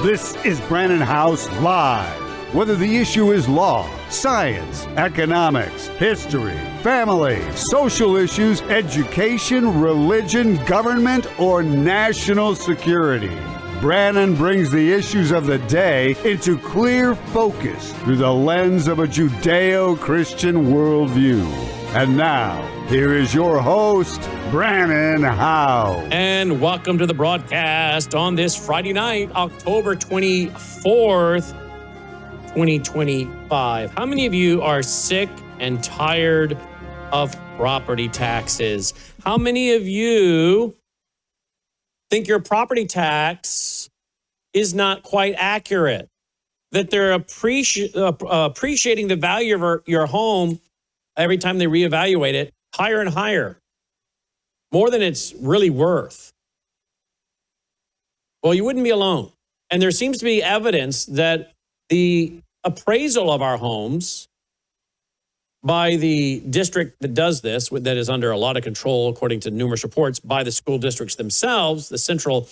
This is Brannon Howse Live. Whether the issue is law, science, economics, history, family, social issues, education, religion, government, or national security, Brannon brings the issues of the day into clear focus through the lens of a Judeo-Christian worldview. And now, here is your host, Brannon Howse. And welcome to the broadcast on this Friday night, October 24th, 2025. How many of you are sick and tired of property taxes? How many of you think your property tax is not quite accurate? That they're appreciating the value of your home every time they reevaluate it higher and higher, more than it's really worth? Well, you wouldn't be alone. And there seems to be evidence that the appraisal of our homes by the district that does this, that is under a lot of control, according to numerous reports, by the school districts themselves, the central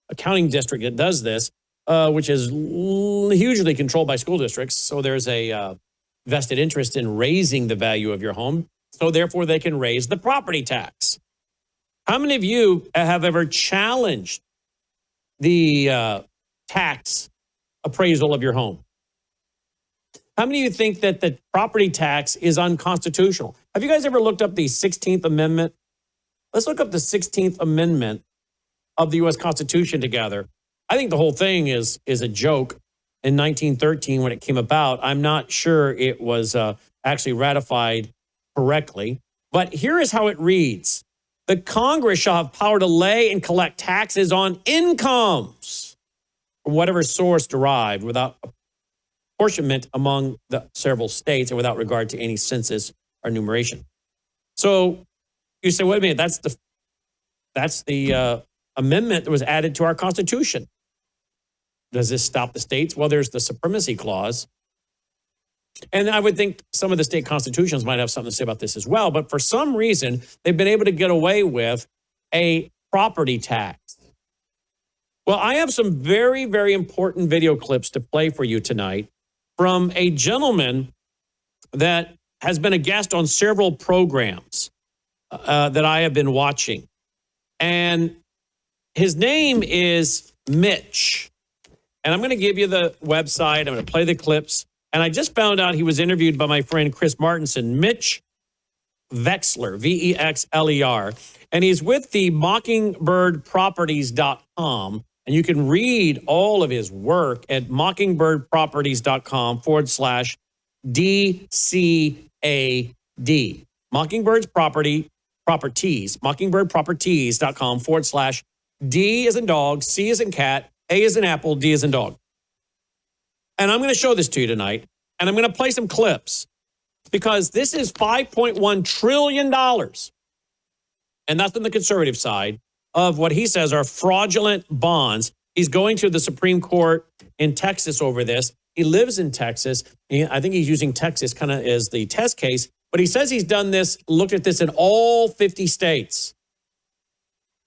accounting district that does this, which is hugely controlled by school districts. So there's a vested interest in raising the value of your home. So therefore, they can raise the property tax. How many of you have ever challenged the tax appraisal of your home? How many of you think that the property tax is unconstitutional? Have you guys ever looked up the 16th Amendment? Let's look up the 16th Amendment of the U.S. Constitution together. I think the whole thing is a joke. In 1913, when it came about, I'm not sure it was actually ratified correctly. But here is how it reads. The Congress shall have power to lay and collect taxes on incomes from whatever source derived without apportionment among the several states and without regard to any census or enumeration. So you say, wait a minute, that's the amendment that was added to our Constitution. Does this stop the states? Well, there's the supremacy clause. And I would think some of the state constitutions might have something to say about this as well. But for some reason, they've been able to get away with a property tax. Well, I have some very, very important video clips to play for you tonight from a gentleman that has been a guest on several programs that I have been watching. And his name is Mitch. And I'm going to give you the website. I'm going to play the clips. And I just found out he was interviewed by my friend Chris Martinson, Mitch Vexler, Vexler. And he's with the mockingbirdproperties.com. And you can read all of his work at mockingbirdproperties.com/DCAD. Mockingbird's properties, mockingbirdproperties.com/D as in dog, C as in cat, A as in apple, D as in dog. And I'm going to show this to you tonight. And I'm going to play some clips because this is $5.1 trillion. And that's on the conservative side of what he says are fraudulent bonds. He's going to the Supreme Court in Texas over this. He lives in Texas. I think he's using Texas kind of as the test case. But he says he's done this, looked at this in all 50 states.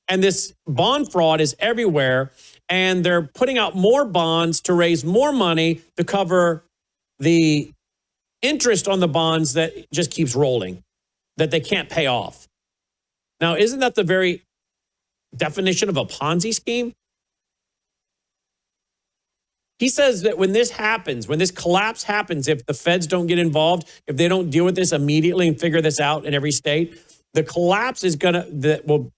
And this bond fraud is everywhere. And they're putting out more bonds to raise more money to cover the interest on the bonds that just keeps rolling, that they can't pay off. Now, isn't that the very definition of a Ponzi scheme? He says that when this happens, when this collapse happens, if the feds don't get involved, if they don't deal with this immediately and figure this out in every state, the collapse is that will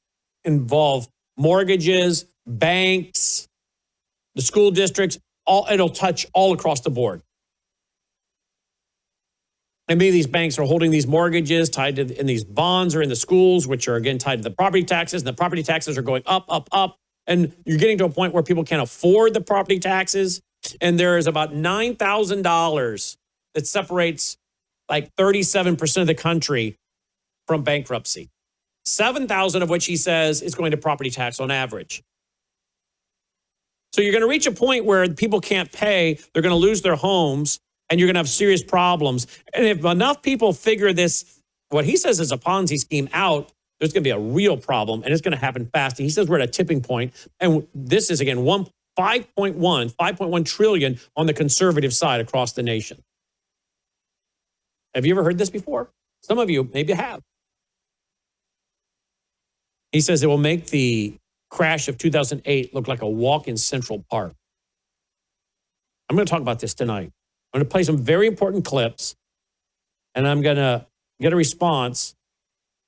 involve mortgages, banks, the school districts, it'll touch all across the board. And maybe these banks are holding these mortgages tied to, and these bonds are in the schools, which are again tied to the property taxes, and the property taxes are going up, up, up. And you're getting to a point where people can't afford the property taxes. And there is about $9,000 that separates like 37% of the country from bankruptcy. 7,000 of which he says is going to property tax on average. So you're going to reach a point where people can't pay, they're going to lose their homes, and you're going to have serious problems. And if enough people figure this, what he says is a Ponzi scheme out, there's going to be a real problem, and it's going to happen fast. And he says we're at a tipping point. And this is, again, 5.1 trillion on the conservative side across the nation. Have you ever heard this before? Some of you maybe have. He says it will make the crash of 2008 look like a walk in Central Park. I'm going to talk about this tonight. I'm going to play some very important clips, and I'm going to get a response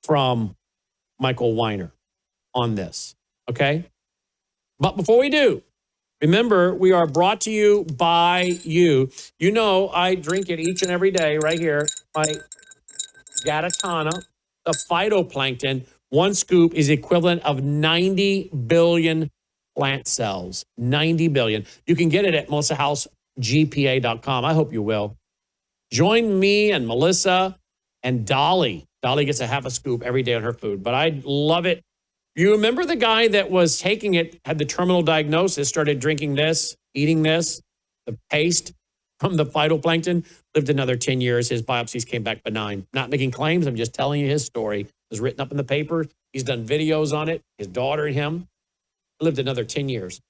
from Michael Weiner on this, okay? But before we do, remember, we are brought to you by you. You know I drink it each and every day right here, my Gatatana, the phytoplankton. One scoop is equivalent of 90 billion plant cells. 90 billion. You can get it at melissahousegpa.com. I hope you will. Join me and Melissa and Dolly. Dolly gets a half a scoop every day on her food, but I love it. You remember the guy that was taking it, had the terminal diagnosis, started drinking this, eating this, the paste from the phytoplankton, lived another 10 years. His biopsies came back benign. Not making claims. I'm just telling you his story. It was written up in the paper. He's done videos on it. His daughter and him lived another 10 years.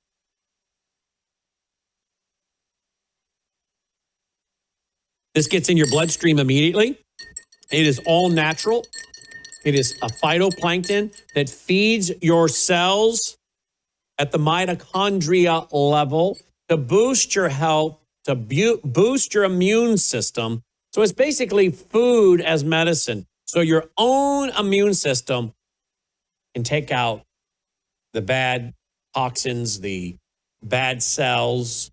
This gets in your bloodstream immediately. It is all natural. It is a phytoplankton that feeds your cells at the mitochondria level to boost your health, to boost your immune system. So it's basically food as medicine. So your own immune system can take out the bad toxins, the bad cells,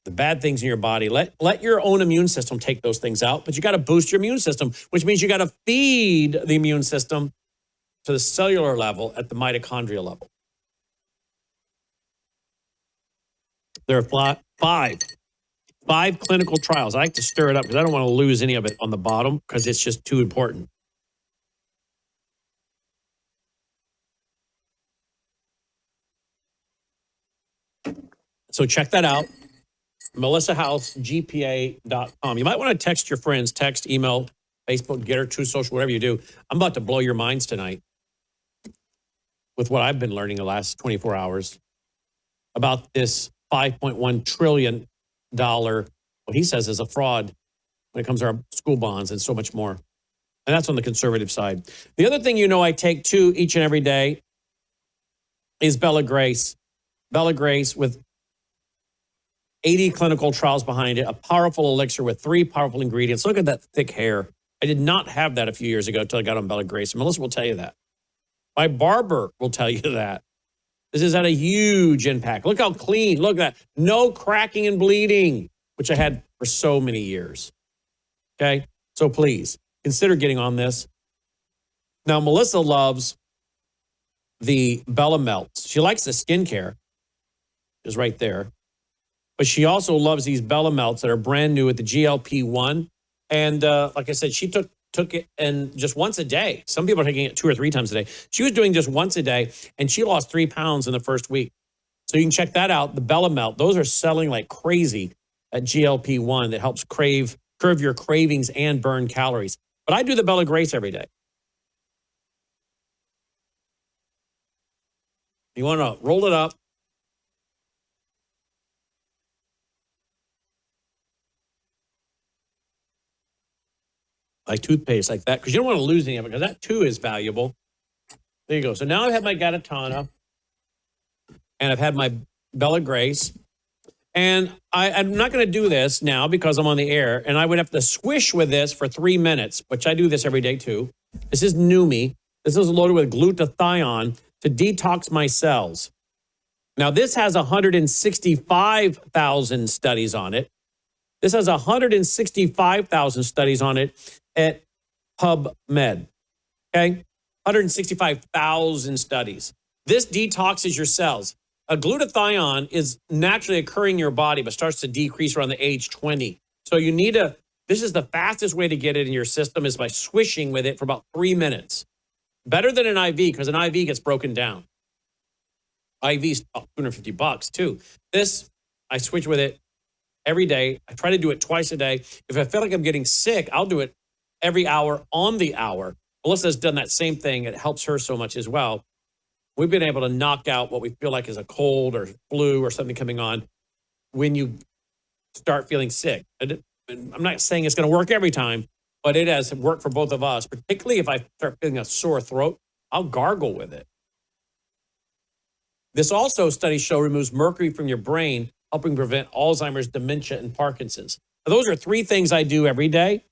the bad things in your body. Let your own immune system take those things out, but you got to boost your immune system, which means you got to feed the immune system to the cellular level at the mitochondrial level. There are five clinical trials. I like to stir it up because I don't want to lose any of it on the bottom because it's just too important. So check that out. melissahousegpa.com. You might want to text your friends, text, email, Facebook, Getter, True Social, whatever you do. I'm about to blow your minds tonight with what I've been learning the last 24 hours about this $5.1 trillion, what he says is a fraud when it comes to our school bonds and so much more. And that's on the conservative side. The other thing you know I take too each and every day is Bella Grace. Bella Grace with 80 clinical trials behind it, a powerful elixir with 3 powerful ingredients. Look at that thick hair. I did not have that a few years ago until I got on Bella Grace. Melissa will tell you that. My barber will tell you that. This has had a huge impact. Look how clean. Look at that. No cracking and bleeding, which I had for so many years. Okay? So please, consider getting on this. Now, Melissa loves the Bella Melts. She likes the skincare. Is right there. But she also loves these Bella Melts that are brand new with the GLP-1. And like I said, she took it and just once a day. Some people are taking it 2 or 3 times a day. She was doing just once a day, and she lost 3 pounds in the first week. So you can check that out, the Bella Melt. Those are selling like crazy at GLP-1 that helps curb your cravings and burn calories. But I do the Bella Grace every day. You want to roll it up. Like toothpaste like that, because you don't want to lose any of it, because that too is valuable. There you go. So now I've had my Gatatana, and I've had my Bella Grace, and I'm not going to do this now because I'm on the air, and I would have to swish with this for 3 minutes, which I do this every day too. This is Numi. This is loaded with glutathione to detox my cells. Now this has 165,000 studies on it. This has 165,000 studies on it at PubMed, okay? 165,000 studies. This detoxes your cells. A glutathione is naturally occurring in your body, but starts to decrease around the age 20. So you need this is the fastest way to get it in your system is by swishing with it for about 3 minutes. Better than an IV, because an IV gets broken down. IV's $250 too. This, I switch with it every day. I try to do it twice a day. If I feel like I'm getting sick, I'll do it every hour on the hour. Melissa's done that same thing. It helps her so much as well. We've been able to knock out what we feel like is a cold or flu or something coming on when you start feeling sick. I'm not saying it's going to work every time, but it has worked for both of us, particularly if I start feeling a sore throat. I'll gargle with it. This also, studies show, removes mercury from your brain, helping prevent Alzheimer's, dementia, and Parkinson's. Now, those are 3 things I do every day,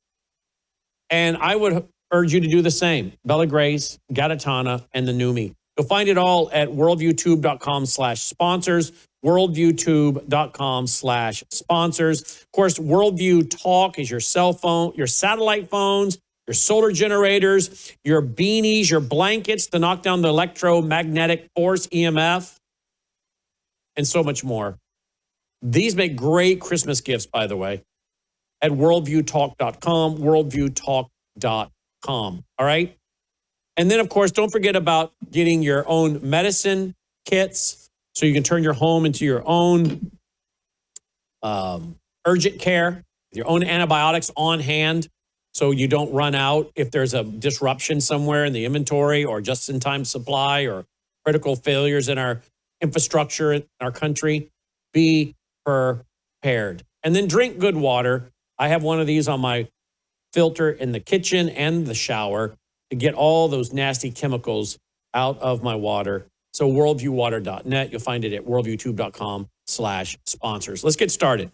and I would urge you to do the same. Bella Grace, Gatatana, and the Numi. You'll find it all at worldviewtube.com/sponsors, worldviewtube.com/sponsors. Of course, Worldview Talk is your cell phone, your satellite phones, your solar generators, your beanies, your blankets to knock down the electromagnetic force, EMF, and so much more. These make great Christmas gifts, by the way, at worldviewtalk.com, worldviewtalk.com. All right? And then, of course, don't forget about getting your own medicine kits so you can turn your home into your own urgent care, your own antibiotics on hand so you don't run out if there's a disruption somewhere in the inventory or just-in-time supply or critical failures in our infrastructure in our country. Be prepared. And then drink good water. I have one of these on my filter in the kitchen and the shower to get all those nasty chemicals out of my water. So worldviewwater.net. You'll find it at worldviewtube.com/sponsors. Let's get started.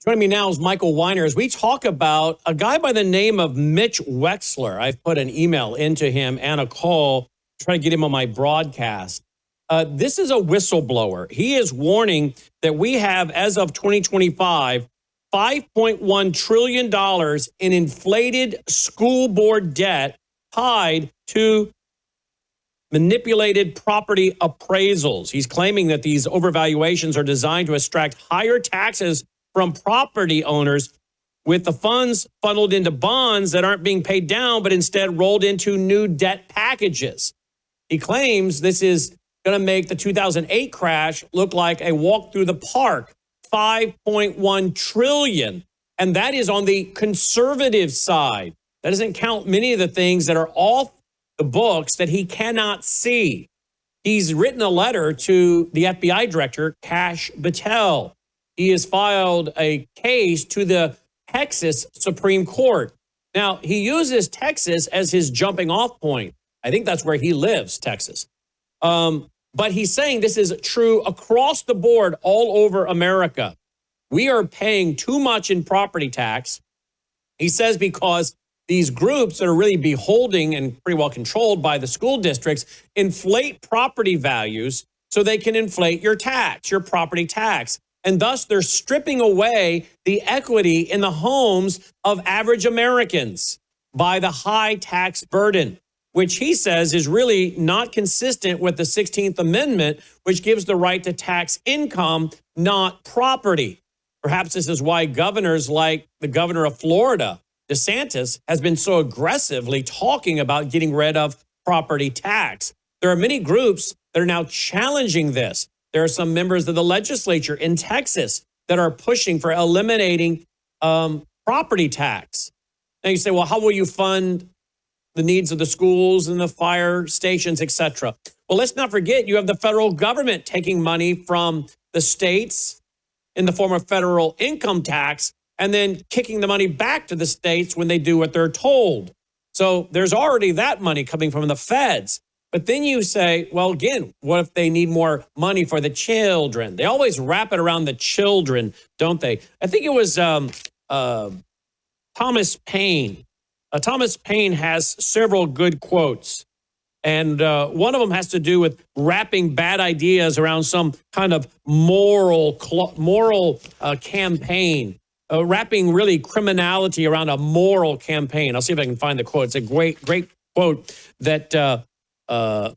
Joining me now is Michael Weiner as we talk about a guy by the name of Mitch Wexler. I've put an email into him and a call to try to get him on my broadcast. This is a whistleblower. He is warning that we have, as of 2025, $5.1 trillion in inflated school board debt tied to manipulated property appraisals. He's claiming that these overvaluations are designed to extract higher taxes from property owners, with the funds funneled into bonds that aren't being paid down, but instead rolled into new debt packages. He claims this is going to make the 2008 crash look like a walk through the park. 5.1 trillion. And that is on the conservative side. That doesn't count many of the things that are off the books that he cannot see. He's written a letter to the FBI director, Kash Patel. He has filed a case to the Texas Supreme Court. Now, he uses Texas as his jumping off point. I think that's where he lives, Texas. But he's saying this is true across the board all over America. We are paying too much in property tax. He says because these groups that are really beholding and pretty well controlled by the school districts inflate property values so they can inflate your tax, your property tax. And thus they're stripping away the equity in the homes of average Americans by the high tax burden, which he says is really not consistent with the 16th Amendment, which gives the right to tax income, not property. Perhaps this is why governors like the governor of Florida, DeSantis, has been so aggressively talking about getting rid of property tax. There are many groups that are now challenging this. There are some members of the legislature in Texas that are pushing for eliminating property tax. Now you say, well, how will you fund the needs of the schools and the fire stations, et cetera? Well, let's not forget you have the federal government taking money from the states in the form of federal income tax and then kicking the money back to the states when they do what they're told. So there's already that money coming from the feds. But then you say, well, again, what if they need more money for the children? They always wrap it around the children, don't they? I think it was Thomas Paine. Thomas Paine has several good quotes. And one of them has to do with wrapping bad ideas around some kind of moral campaign, wrapping really criminality around a moral campaign. I'll see if I can find the quote. It's a great quote that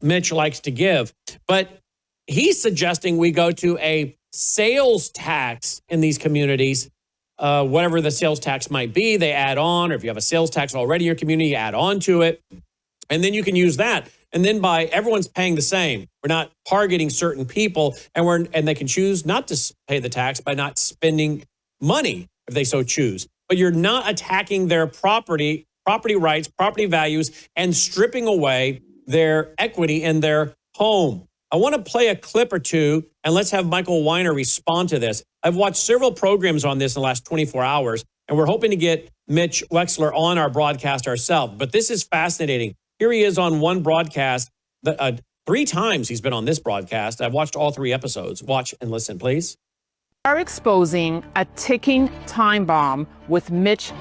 Mitch likes to give. But he's suggesting we go to a sales tax in these communities. Whatever the sales tax might be, they add on, or if you have a sales tax already in your community, you add on to it. And then you can use that. And then everyone's paying the same. We're not targeting certain people, and they can choose not to pay the tax by not spending money if they so choose. But you're not attacking their property rights, property values, and stripping away their equity in their home. I want to play a clip or two, and let's have Michael Weiner respond to this. I've watched several programs on this in the last 24 hours, and we're hoping to get Mitch Wexler on our broadcast ourselves. But this is fascinating. Here he is on one broadcast. 3 times he's been on this broadcast. I've watched all 3 episodes. Watch and listen, please. Are exposing a ticking time bomb with Mitch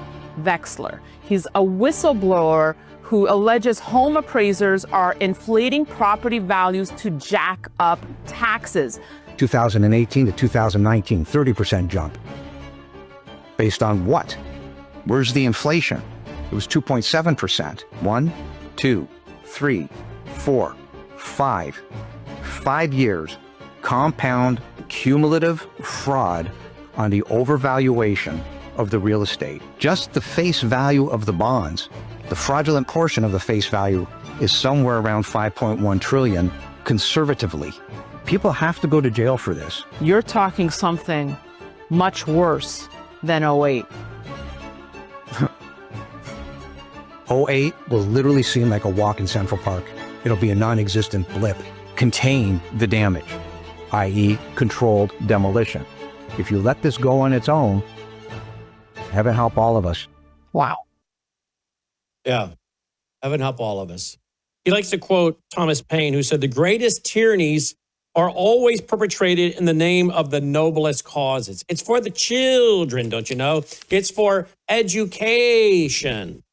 Wexler. He's a whistleblower who alleges home appraisers are inflating property values to jack up taxes. 2018 to 2019, 30% jump. Based on what? Where's the inflation? It was 2.7%. 1, 2, 3, 4, 5. 5 years, compound cumulative fraud on the overvaluation of the real estate. Just the face value of the bonds, the fraudulent portion of the face value is somewhere around 5.1 trillion conservatively. People have to go to jail for this. You're talking something much worse than 08. 08 will literally seem like a walk in Central Park. It'll be a non-existent blip. Contain the damage, i.e. controlled demolition. If you let this go on its own, heaven help all of us. Wow. Yeah. Heaven help all of us. He likes to quote Thomas Paine, who said, the greatest tyrannies are always perpetrated in the name of the noblest causes. It's for the children, don't you know? It's for education.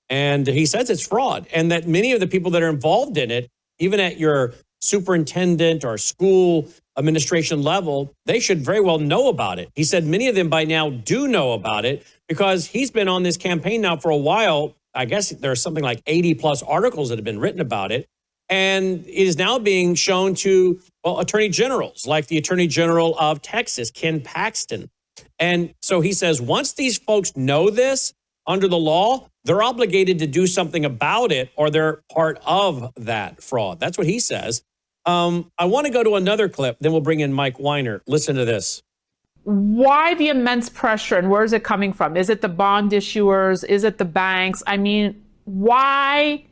And he says it's fraud, and that many of the people that are involved in it, even at your superintendent or school administration level, they should very well know about it. He said many of them by now do know about it because he's been on this campaign now for a while. I guess there's something like 80 plus articles that have been written about it. And it is now being shown to, well, attorney generals, like the Attorney General of Texas, Ken Paxton. And so he says, once these folks know this under the law, they're obligated to do something about it or they're part of that fraud. That's what he says. I want to go to another clip, then we'll bring in Mike Weiner. Listen to this. Why the immense pressure and where is it coming from? Is it the bond issuers? Is it the banks? I mean, why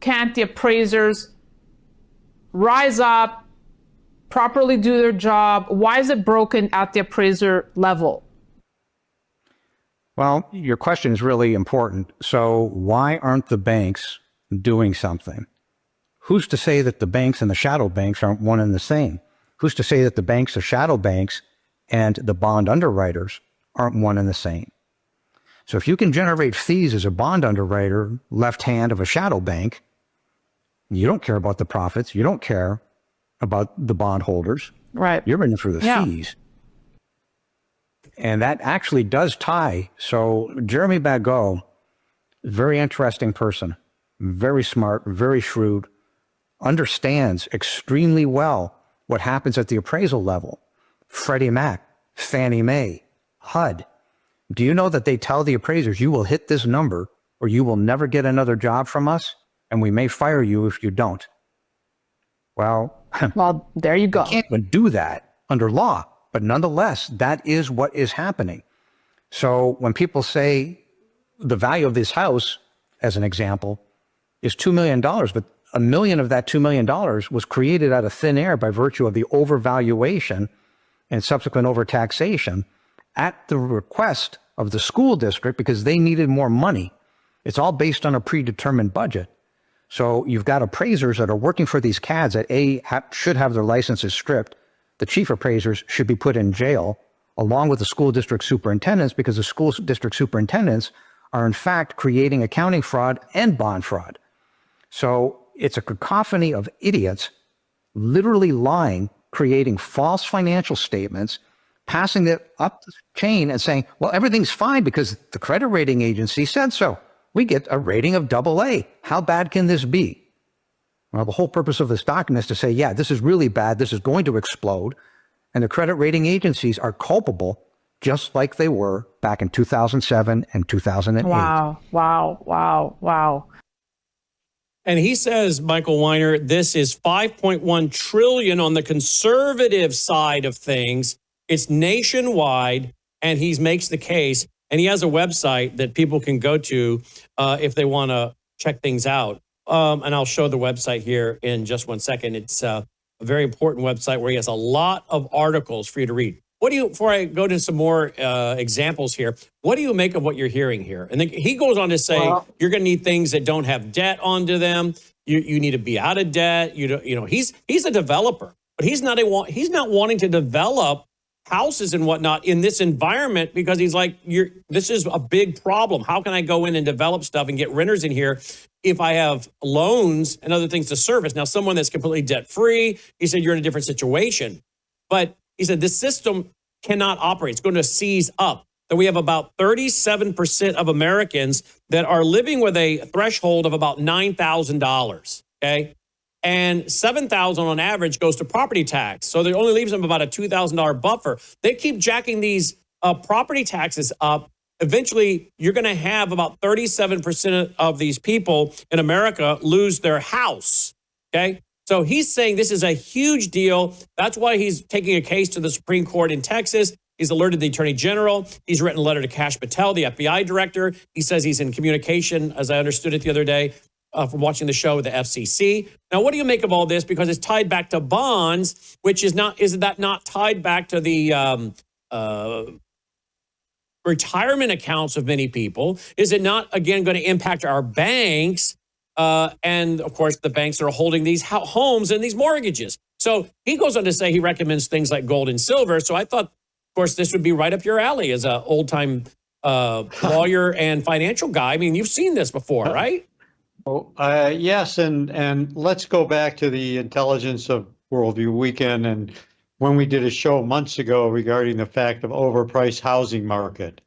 can't the appraisers rise up, properly do their job? Why is it broken at the appraiser level? Well, your question is really important. So why aren't the banks doing something? Who's to say that the banks and the shadow banks aren't one and the same? Who's to say that the banks are shadow banks and the bond underwriters aren't one and the same? So if you can generate fees as a bond underwriter, left hand of a shadow bank, you don't care about the profits. You don't care about the bondholders. Right. You're in it for the fees. And that actually does tie. So Jeremy Bagot, very interesting person, very smart, very shrewd, understands extremely well what happens at the appraisal level. Freddie Mac, Fannie Mae, HUD. Do you know that they tell the appraisers, you will hit this number or you will never get another job from us and we may fire you if you don't? Well, there you go. You can't even do that under law, but nonetheless, that is what is happening. So when people say the value of this house, as an example, is $2 million, but $1 million of that $2 million was created out of thin air by virtue of the overvaluation and subsequent overtaxation at the request of the school district because they needed more money. It's all based on a predetermined budget. So you've got appraisers that are working for these CADs that should have their licenses stripped. The chief appraisers should be put in jail along with the school district superintendents because the school district superintendents are in fact creating accounting fraud and bond fraud. So it's a cacophony of idiots literally lying, creating false financial statements, passing it up the chain and saying, well, everything's fine because the credit rating agency said so. We get a rating of AA. How bad can this be? Well, the whole purpose of this document is to say, yeah, this is really bad. This is going to explode. And the credit rating agencies are culpable just like they were back in 2007 and 2008. Wow. And he says, Michael Weiner, this is $5.1 trillion on the conservative side of things. It's nationwide, and he makes the case. And he has a website that people can go to if they want to check things out. and I'll show the website here in just one second. It's a very important website where he has a lot of articles for you to read. Before I go to some more examples here, what do you make of what you're hearing here? And then he goes on to say, you're going to need things that don't have debt onto them. You need to be out of debt. He's a developer, but he's not wanting to develop houses and whatnot in this environment because he's like, this is a big problem. How can I go in and develop stuff and get renters in here if I have loans and other things to service? Now, someone that's completely debt free, he said, you're in a different situation. But he said, this system cannot operate. It's going to seize up. That we have about 37% of Americans that are living with a threshold of about $9,000, okay? And $7,000 on average goes to property tax. So it only leaves them about a $2,000 buffer. They keep jacking these property taxes up. Eventually, you're going to have about 37% of these people in America lose their house, okay? So he's saying this is a huge deal. That's why he's taking a case to the Supreme Court in Texas. He's alerted the Attorney General. He's written a letter to Kash Patel, the FBI director. He says he's in communication, as I understood it the other day, from watching the show with the FCC. Now, what do you make of all this? Because it's tied back to bonds, which is that not tied back to the retirement accounts of many people? Is it not, again, going to impact our banks? And, of course, the banks are holding these homes and these mortgages. So he goes on to say he recommends things like gold and silver. So I thought, of course, this would be right up your alley as an old-time lawyer and financial guy. I mean, you've seen this before, right? Oh, yes, and let's go back to the Intelligence of Worldview weekend and when we did a show months ago regarding the fact of overpriced housing market.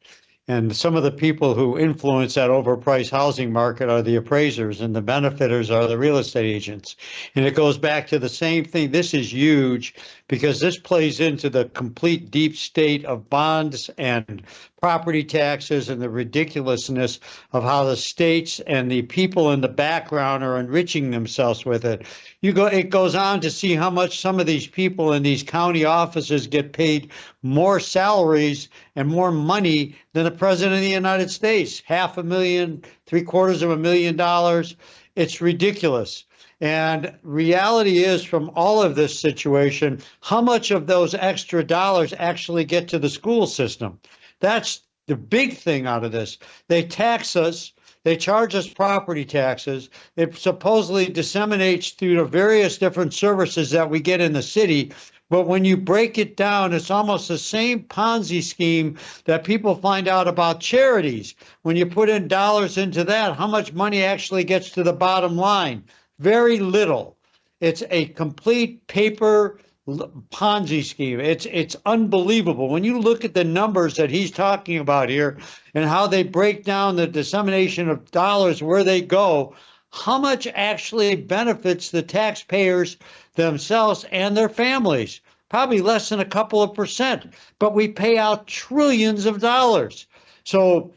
And some of the people who influence that overpriced housing market are the appraisers, and the benefiters are the real estate agents. And it goes back to the same thing. This is huge because this plays into the complete deep state of bonds and property taxes and the ridiculousness of how the states and the people in the background are enriching themselves with it. It goes on to see how much some of these people in these county offices get paid more salaries and more money than the president of the United States. $500,000, $750,000. It's ridiculous. And reality is, from all of this situation, how much of those extra dollars actually get to the school system? That's the big thing out of this. They tax us. They charge us property taxes. It supposedly disseminates through the various different services that we get in the city. But when you break it down, it's almost the same Ponzi scheme that people find out about charities. When you put in dollars into that, how much money actually gets to the bottom line? Very little. It's a complete paper Ponzi scheme. It's unbelievable. When you look at the numbers that he's talking about here and how they break down the dissemination of dollars, where they go, how much actually benefits the taxpayers themselves and their families? Probably less than a couple of percent, but we pay out trillions of dollars. So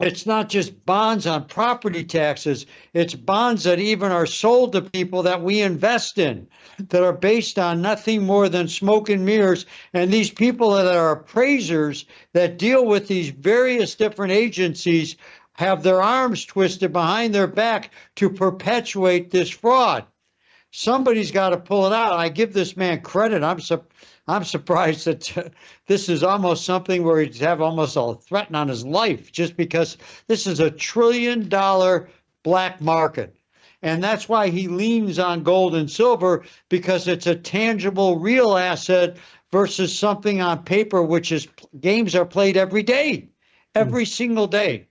it's not just bonds on property taxes, it's bonds that even are sold to people that we invest in that are based on nothing more than smoke and mirrors. And these people that are appraisers that deal with these various different agencies have their arms twisted behind their back to perpetuate this fraud. Somebody's got to pull it out. I give this man credit. I'm surprised that this is almost something where he'd have almost a threat on his life, just because this is $1 trillion black market. And that's why he leans on gold and silver, because it's a tangible, real asset versus something on paper, which is games are played every day, every single day.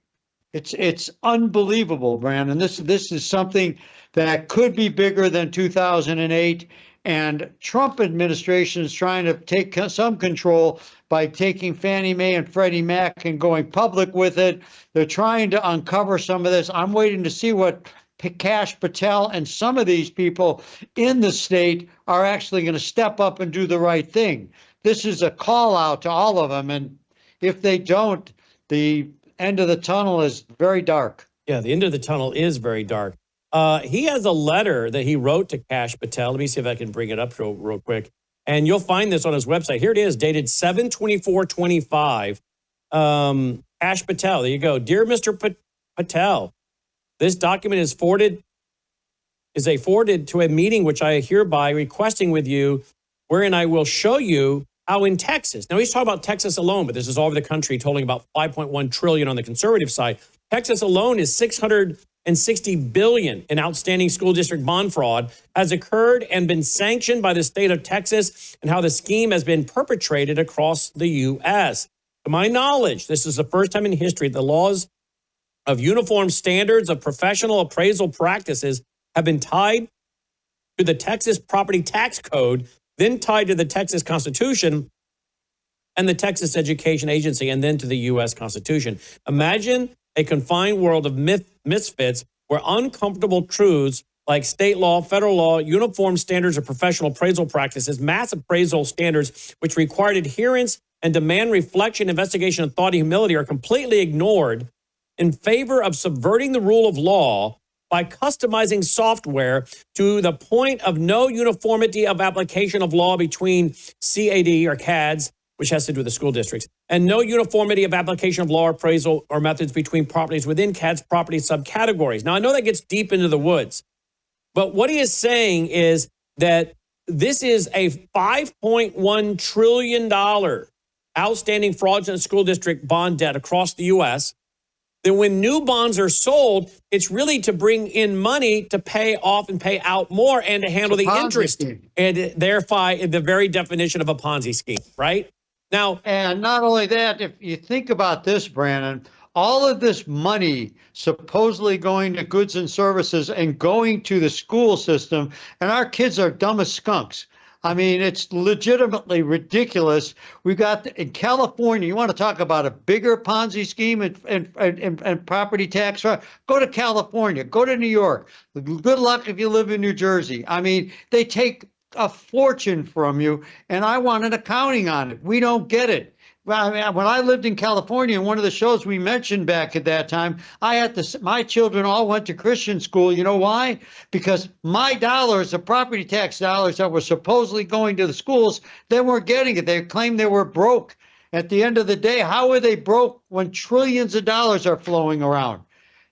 It's unbelievable, Brandon. This is something that could be bigger than 2008. And Trump administration is trying to take some control by taking Fannie Mae and Freddie Mac and going public with it. They're trying to uncover some of this. I'm waiting to see what Kash Patel and some of these people in the state are actually going to step up and do the right thing. This is a call out to all of them. And if they don't, the end of the tunnel is very dark. Yeah, the end of the tunnel is very dark. He has a letter that he wrote to Kash Patel. Let me see if I can bring it up real quick. And you'll find this on his website. Here it is, dated 7/24/25. Kash Patel, there you go. Dear Mr. Patel, this document is forwarded is they forwarded to a meeting which I hereby requesting with you, wherein I will show you how in Texas, now he's talking about Texas alone, but this is all over the country, totaling about 5.1 trillion on the conservative side. Texas alone is 660 billion in outstanding school district bond fraud has occurred and been sanctioned by the state of Texas, and how the scheme has been perpetrated across the U.S. To my knowledge, this is the first time in history the laws of uniform standards of professional appraisal practices have been tied to the Texas Property Tax Code, then tied to the Texas Constitution and the Texas Education Agency, and then to the U.S. Constitution. Imagine a confined world of misfits where uncomfortable truths like state law, federal law, uniform standards of professional appraisal practices, mass appraisal standards, which required adherence and demand reflection, investigation, and thought and humility, are completely ignored in favor of subverting the rule of law by customizing software to the point of no uniformity of application of law between CAD or CADs, which has to do with the school districts, and no uniformity of application of law, appraisal, or methods between properties within CAD's property subcategories. Now, I know that gets deep into the woods, but what he is saying is that this is a $5.1 trillion outstanding fraudulent school district bond debt across the U.S., then when new bonds are sold, it's really to bring in money to pay off and pay out more and to handle the interest. Scheme. And thereby the very definition of a Ponzi scheme, right? Now, And not only that, if you think about this, Brannon, all of this money supposedly going to goods and services and going to the school system, and our kids are dumb as skunks. I mean, it's legitimately ridiculous. We've got in California, you want to talk about a bigger Ponzi scheme and property tax fraud? Go to California, go to New York. Good luck if you live in New Jersey. I mean, they take a fortune from you, and I want an accounting on it. We don't get it. Well, I mean, when I lived in California, in one of the shows we mentioned back at that time, I had to, my children all went to Christian school. You know why? Because my dollars, the property tax dollars that were supposedly going to the schools, they weren't getting it. They claimed they were broke. At the end of the day, how are they broke when trillions of dollars are flowing around?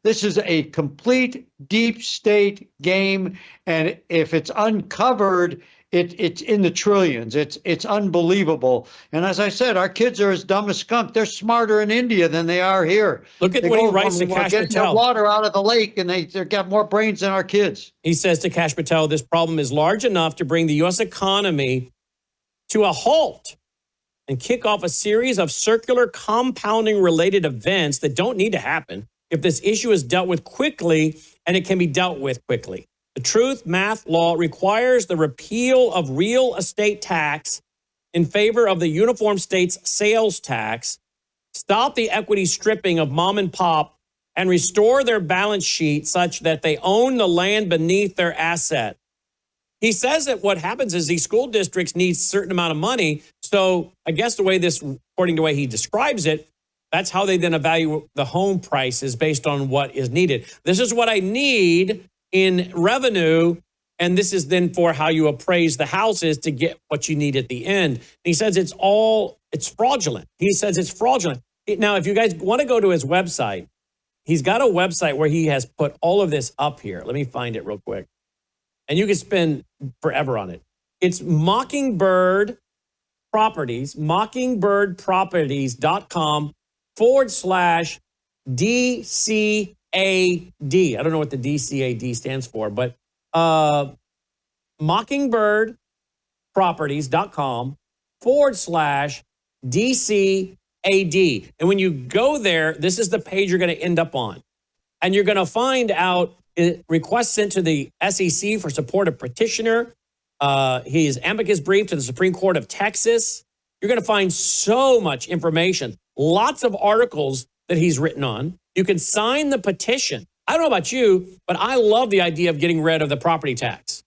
This is a complete deep state game, and if it's uncovered, it's in the trillions. It's unbelievable. And as I said, our kids are as dumb as skunk. They're smarter in India than they are here. Look at what he writes to Kash getting Patel. the water out of the lake, and they've got more brains than our kids. He says to Kash Patel, this problem is large enough to bring the U.S. economy to a halt and kick off a series of circular compounding related events that don't need to happen if this issue is dealt with quickly, and it can be dealt with quickly. The truth, math, law requires the repeal of real estate tax in favor of the uniform state's sales tax, stop the equity stripping of mom and pop, and restore their balance sheet such that they own the land beneath their asset. He says that what happens is these school districts need a certain amount of money. So I guess the way this, according to the way he describes it, that's how they then evaluate the home prices based on what is needed. This is what I need in revenue, and this is then for how you appraise the houses to get what you need at the end. And he says it's fraudulent. He says it's fraudulent. Now, if you guys want to go to his website, he's got a website where he has put all of this up here. Let me find it real quick. And you can spend forever on it. It's mockingbirdproperties.com/DCAD. I don't know what the DCAD stands for, but mockingbirdproperties.com/DCAD. And when you go there, this is the page you're going to end up on. And you're going to find out requests sent to the SEC for support of petitioner, his amicus brief to the Supreme Court of Texas. You're going to find so much information, lots of articles that he's written on. You can sign the petition. I don't know about you, but I love the idea of getting rid of the property tax.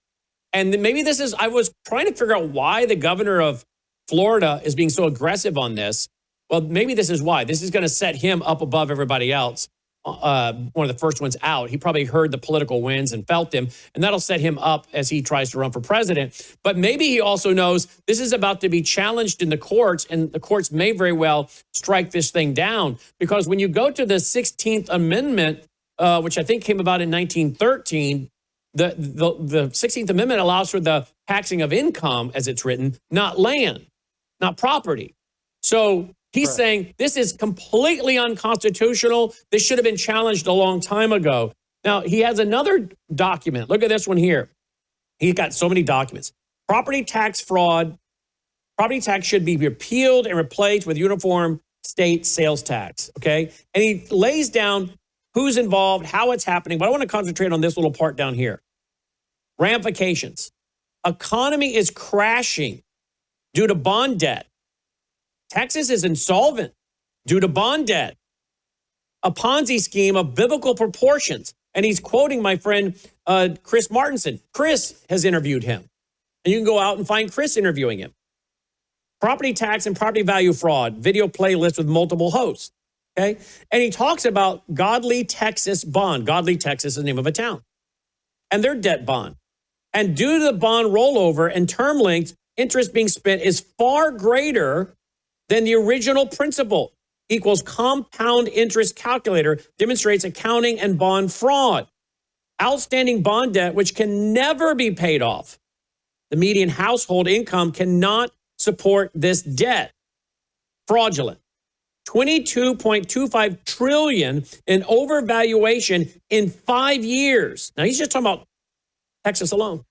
And maybe this is, I was trying to figure out why the governor of Florida is being so aggressive on this. Well, maybe this is why. This is going to set him up above everybody else. One of the first ones out. He probably heard the political winds and felt them, and that'll set him up as he tries to run for president. But maybe he also knows this is about to be challenged in the courts, and the courts may very well strike this thing down. Because when you go to the 16th Amendment, which I think came about in 1913, the 16th Amendment allows for the taxing of income, as it's written, not land, not property. So he's saying this is completely unconstitutional. This should have been challenged a long time ago. Now, he has another document. Look at this one here. He's got so many documents. Property tax fraud. Property tax should be repealed and replaced with uniform state sales tax. Okay. And he lays down who's involved, how it's happening. But I want to concentrate on this little part down here. Ramifications. Economy is crashing due to bond debt. Texas is insolvent due to bond debt. A Ponzi scheme of biblical proportions. And he's quoting my friend Chris Martinson. Chris has interviewed him. And you can go out and find Chris interviewing him. Property tax and property value fraud, video playlist with multiple hosts. Okay. And he talks about Godly Texas Bond. Godly Texas is the name of a town. And their debt bond. And due to the bond rollover and term length, interest being spent is far greater than the original principal. Equals compound interest calculator demonstrates accounting and bond fraud. Outstanding bond debt, which can never be paid off. The median household income cannot support this debt. Fraudulent. 22.25 trillion in overvaluation in 5 years. Now he's just talking about Texas alone,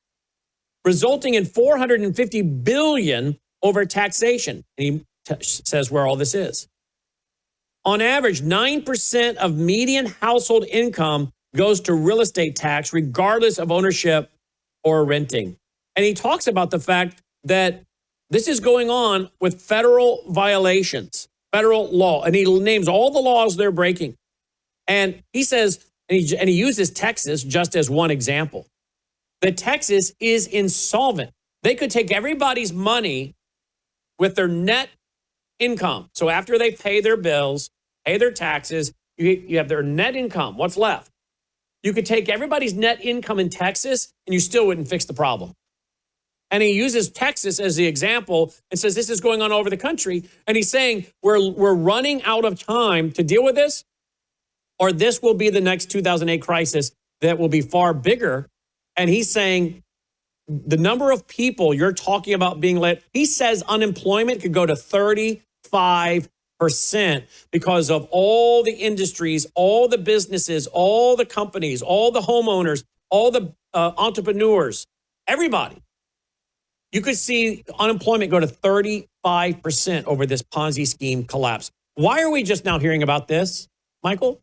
resulting in 450 billion over taxation. And he says where all this is. On average, 9% of median household income goes to real estate tax, regardless of ownership or renting. And he talks about the fact that this is going on with federal violations, federal law. And he names all the laws they're breaking. And he says, and he uses Texas just as one example, that Texas is insolvent. They could take everybody's money with their net income. So after they pay their bills, pay their taxes, you have their net income. What's left? You could take everybody's net income in Texas and you still wouldn't fix the problem. And he uses Texas as the example and says this is going on over the country. And he's saying we're running out of time to deal with this, or this will be the next 2008 crisis that will be far bigger. And he's saying the number of people you're talking about being let, he says unemployment could go to 35% because of all the industries, all the businesses, all the companies, all the homeowners, all the entrepreneurs, everybody. You could see unemployment go to 35% over this Ponzi scheme collapse. Why are we just now hearing about this, Michael?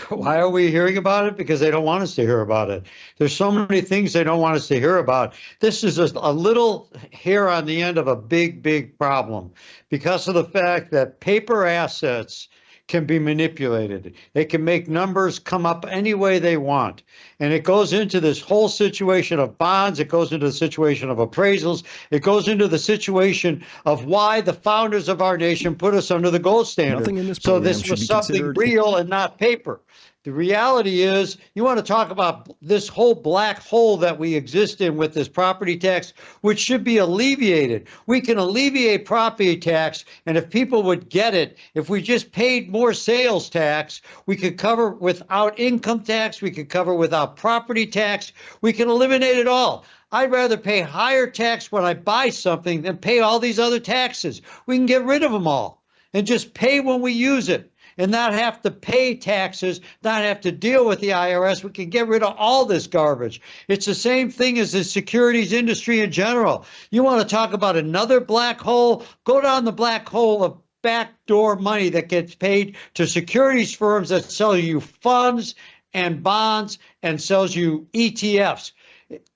Why are we hearing about it? Because they don't want us to hear about it. There's so many things they don't want us to hear about. This is just a little hair on the end of a big, big problem because of the fact that paper assets can be manipulated. They can make numbers come up any way they want. And it goes into this whole situation of bonds. It goes into the situation of appraisals. It goes into the situation of why the founders of our nation put us under the gold standard. So this was something real and not paper. The reality is, you want to talk about this whole black hole that we exist in with this property tax, which should be alleviated. We can alleviate property tax, and if people would get it, if we just paid more sales tax, we could cover without income tax, we could cover without property tax, we can eliminate it all. I'd rather pay higher tax when I buy something than pay all these other taxes. We can get rid of them all and just pay when we use it. And not have to pay taxes, not have to deal with the IRS. We can get rid of all this garbage. It's the same thing as the securities industry in general. You want to talk about another black hole? Go down the black hole of backdoor money that gets paid to securities firms that sell you funds and bonds and sells you ETFs.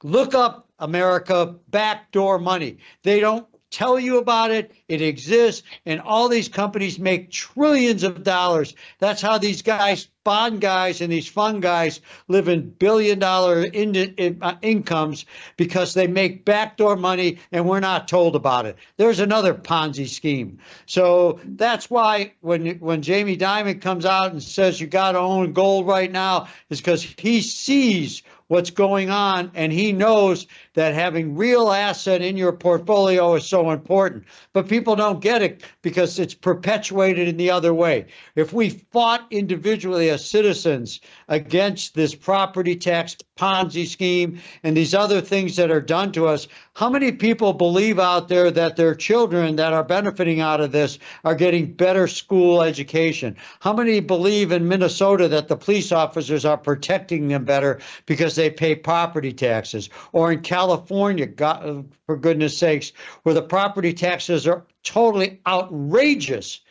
Look up America backdoor money. They don't tell you about it. It exists, and all these companies make trillions of dollars. That's how these guys, bond guys and these fund guys, live in billion-dollar incomes because they make backdoor money and we're not told about it. There's another Ponzi scheme. So that's why when Jamie Dimon comes out and says you got to own gold right now, is because he sees what's going on, and he knows that having real asset in your portfolio is so important. But people don't get it because it's perpetuated in the other way. If we fought individually as citizens against this property tax Ponzi scheme and these other things that are done to us, how many people believe out there that their children that are benefiting out of this are getting better school education? How many believe in Minnesota that the police officers are protecting them better because they pay property taxes? Or in California, God, for goodness sakes, where the property taxes are totally outrageous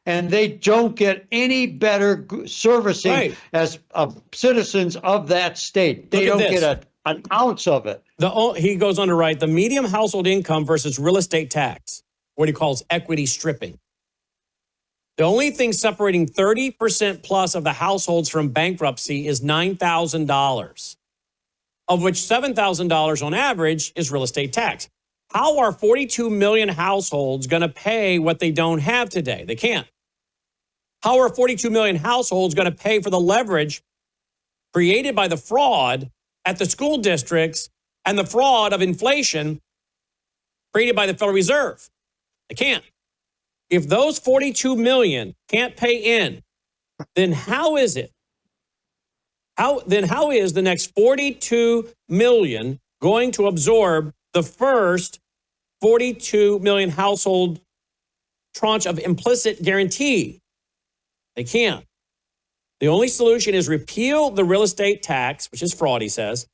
and they don't get any better servicing as citizens of that state. They don't get an ounce of it. He goes on to write, the median household income versus real estate tax, what he calls equity stripping. The only thing separating 30% plus of the households from bankruptcy is $9,000, of which $7,000 on average is real estate tax. How are 42 million households going to pay what they don't have today? They can't. How are 42 million households going to pay for the leverage created by the fraud at the school districts and the fraud of inflation created by the Federal Reserve? They can't. If those 42 million can't pay in, then how is it? How is the next 42 million going to absorb the first 42 million household tranche of implicit guarantee? They can't. The only solution is repeal the real estate tax, which is fraud, he says,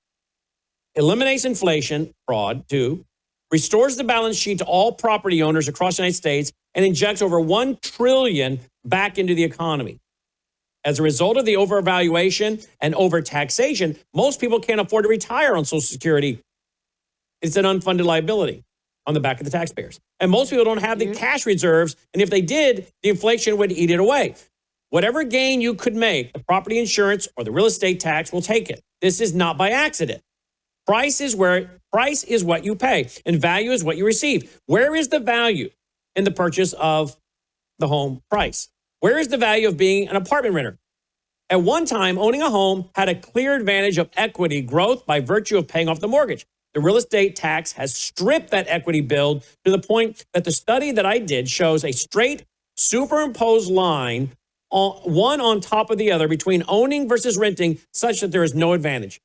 eliminates inflation, fraud, too, restores the balance sheet to all property owners across the United States, and injects over $1 trillion back into the economy. As a result of the overvaluation and overtaxation, most people can't afford to retire on Social Security. It's an unfunded liability on the back of the taxpayers. And most people don't have the cash reserves, and if they did, the inflation would eat it away. Whatever gain you could make, the property insurance or the real estate tax will take it. This is not by accident. Price is what you pay, and value is what you receive. Where is the value in the purchase of the home price? Where is the value of being an apartment renter? At one time, owning a home had a clear advantage of equity growth by virtue of paying off the mortgage. The real estate tax has stripped that equity build to the point that the study that I did shows a straight superimposed line, one on top of the other, between owning versus renting, such that there is no advantage.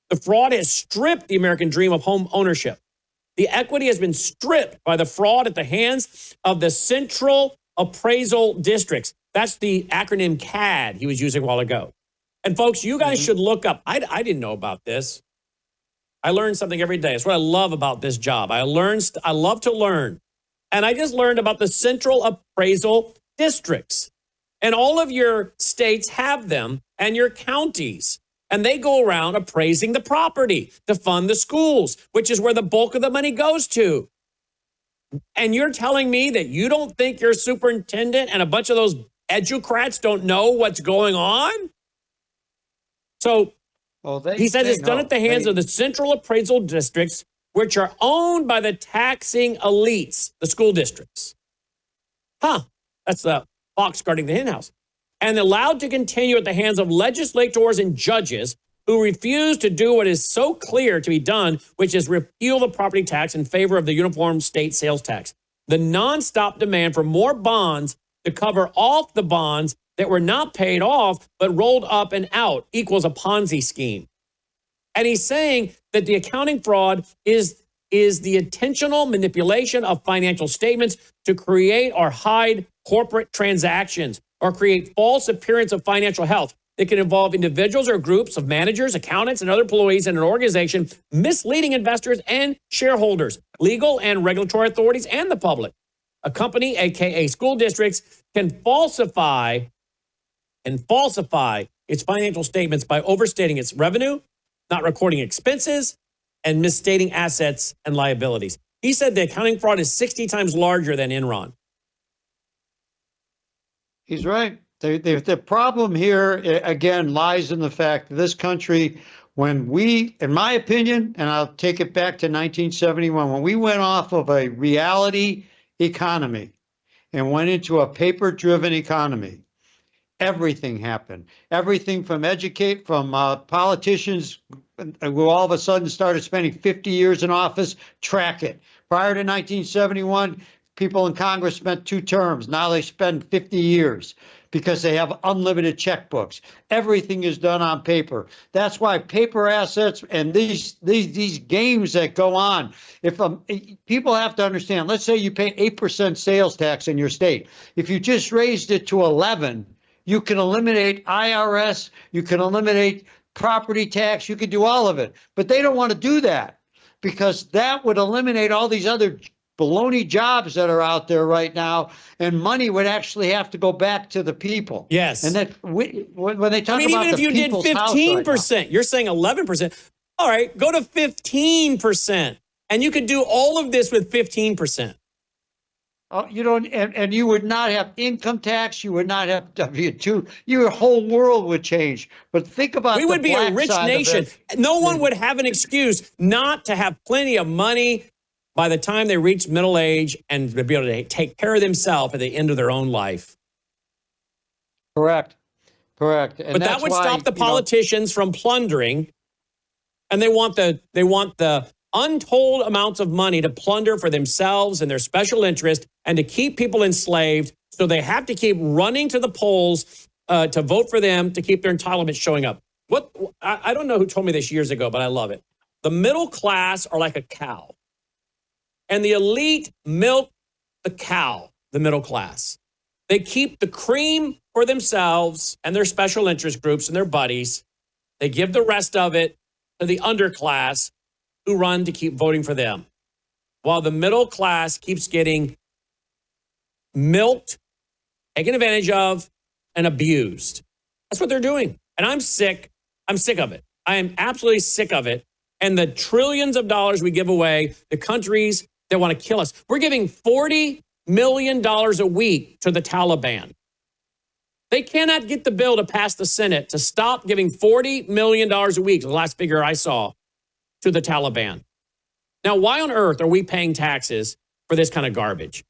The fraud has stripped the American dream of home ownership. The equity has been stripped by the fraud at the hands of the Central Appraisal Districts. That's the acronym CAD he was using a while ago. And folks, you guys should look up. I didn't know about this. I learn something every day. That's what I love about this job. I love to learn. And I just learned about the Central Appraisal Districts. And all of your states have them, and your counties. And they go around appraising the property to fund the schools, which is where the bulk of the money goes to. And you're telling me that you don't think your superintendent and a bunch of those educrats don't know what's going on? So he said it's done at the hands of the Central Appraisal Districts, which are owned by the taxing elites, the school districts. That's the fox guarding the henhouse. And allowed to continue at the hands of legislators and judges who refuse to do what is so clear to be done, which is repeal the property tax in favor of the uniform state sales tax. The nonstop demand for more bonds to cover off the bonds that were not paid off but rolled up and out equals a Ponzi scheme. And he's saying that the accounting fraud is the intentional manipulation of financial statements to create or hide corporate transactions or create false appearance of financial health that can involve individuals or groups of managers, accountants, and other employees in an organization, misleading investors and shareholders, legal and regulatory authorities, and the public. A company, aka school districts, can falsify its financial statements by overstating its revenue, not recording expenses, and misstating assets and liabilities. He said the accounting fraud is 60 times larger than Enron. He's right. The problem here, again, lies in the fact that this country, when we, in my opinion, and I'll take it back to 1971, when we went off of a reality economy and went into a paper-driven economy, everything happened. Everything from politicians who all of a sudden started spending 50 years in office, track it. Prior to 1971, people in Congress spent 2 terms. Now they spend 50 years because they have unlimited checkbooks. Everything is done on paper. That's why paper assets and these games that go on. If people have to understand, let's say you pay 8% sales tax in your state. If you just raised it to 11, you can eliminate IRS, you can eliminate property tax, you can do all of it. But they don't want to do that because that would eliminate all these other baloney jobs that are out there right now, and money would actually have to go back to the people. Yes. And that when they talk about even if the you did people's house 15%, you're saying 11%. All right, go to 15%. And you could do all of this with 15%. You don't, and you would not have income tax. You would not have W-2. Your whole world would change. But think about we would be a rich nation. No one would have an excuse not to have plenty of money by the time they reach middle age and to be able to take care of themselves at the end of their own life. Correct. And but that would stop the politicians from plundering, and they want the untold amounts of money to plunder for themselves and their special interest and to keep people enslaved. So they have to keep running to the polls to vote for them to keep their entitlements showing up. I don't know who told me this years ago, but I love it. The middle class are like a cow. And the elite milk the cow, the middle class. They keep the cream for themselves and their special interest groups and their buddies. They give the rest of it to the underclass who run to keep voting for them, while the middle class keeps getting milked, taken advantage of, and abused. That's what they're doing. And I'm sick. I'm sick of it. I am absolutely sick of it. And the trillions of dollars we give away to countries that want to kill us. We're giving $40 million a week to the Taliban. They cannot get the bill to pass the Senate to stop giving $40 million a week, the last figure I saw, to the Taliban. Now, why on earth are we paying taxes for this kind of garbage?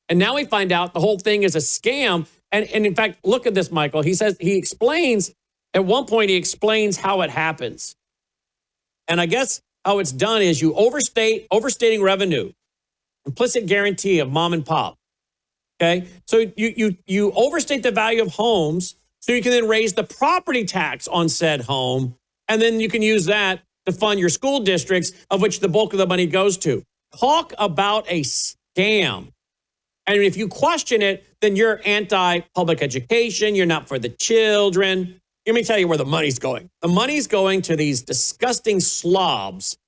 And now we find out the whole thing is a scam. And in fact, look at this, Michael. At one point, he explains how it happens. And I guess how it's done is you overstating revenue, implicit guarantee of mom and pop. Okay, so you overstate the value of homes, so you can then raise the property tax on said home, and then you can use that to fund your school districts, of which the bulk of the money goes to. Talk about a scam. And if you question it, then you're anti-public education. You're not for the children. Let me tell you where the money's going. The money's going to these disgusting slobs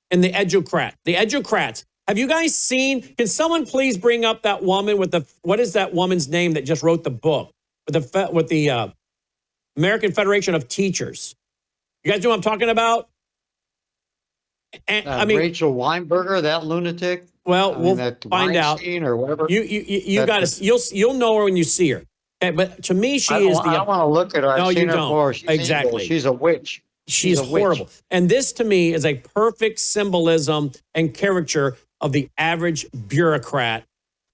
and the educrats. The educrats. Have you guys seen, can someone please bring up that woman with what is that woman's name that just wrote the book with the American Federation of Teachers? You guys know what I'm talking about? And, Rachel Weinberger, that lunatic. Well, we'll find out. Or whatever. You got to. You'll know her when you see her. Okay, but to me, I don't want to look at her. No, I've seen you her don't. before. She's Exactly. Evil. She's a witch. She's horrible. And this, to me, is a perfect symbolism and caricature of the average bureaucrat.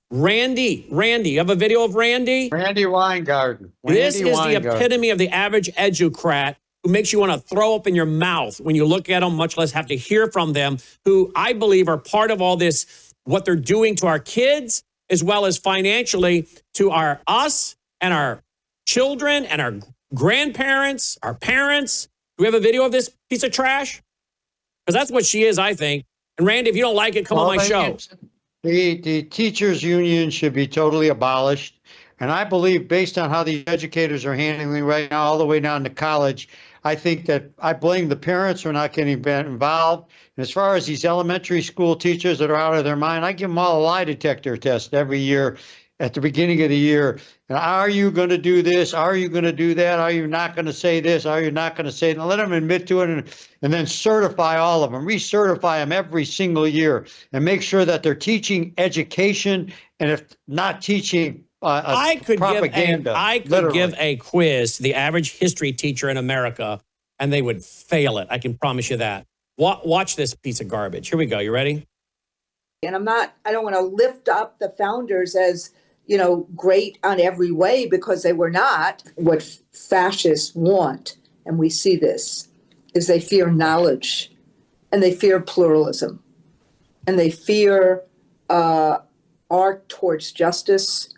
Randy, you have a video of Randy? Randy Weingarten. This is the epitome of the average educrat who makes you want to throw up in your mouth when you look at them, much less have to hear from them, who I believe are part of all this, what they're doing to our kids, as well as financially to us and our children and our grandparents, our parents. Do we have a video of this piece of trash? Because that's what she is, I think. And Randy, if you don't like it, come on my show. The teachers union should be totally abolished. And I believe, based on how the educators are handling right now, all the way down to college, I think that I blame the parents for not getting involved. And as far as these elementary school teachers that are out of their mind, I give them all a lie detector test every year at the beginning of the year. And are you going to do this? Are you going to do that? Are you not going to say this? Are you not going to say it? And let them admit to it and then certify all of them, recertify them every single year and make sure that they're teaching education and if not teaching propaganda. I could give a quiz to the average history teacher in America and they would fail it. I can promise you that. Watch this piece of garbage. Here we go. You ready? And I don't want to lift up the founders as, great on every way, because they were not. What fascists want, and we see this, is they fear knowledge, and they fear pluralism, and they fear arc towards justice,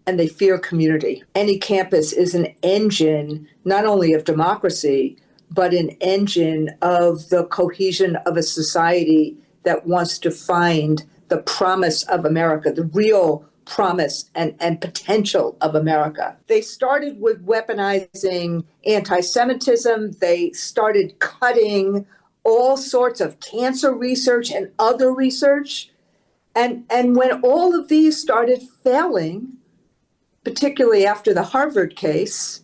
and they fear community. Any campus is an engine, not only of democracy, but an engine of the cohesion of a society that wants to find the promise of America, the real promise and potential of America. They started with weaponizing anti-Semitism. They started cutting all sorts of cancer research and other research. And when all of these started failing, particularly after the Harvard case,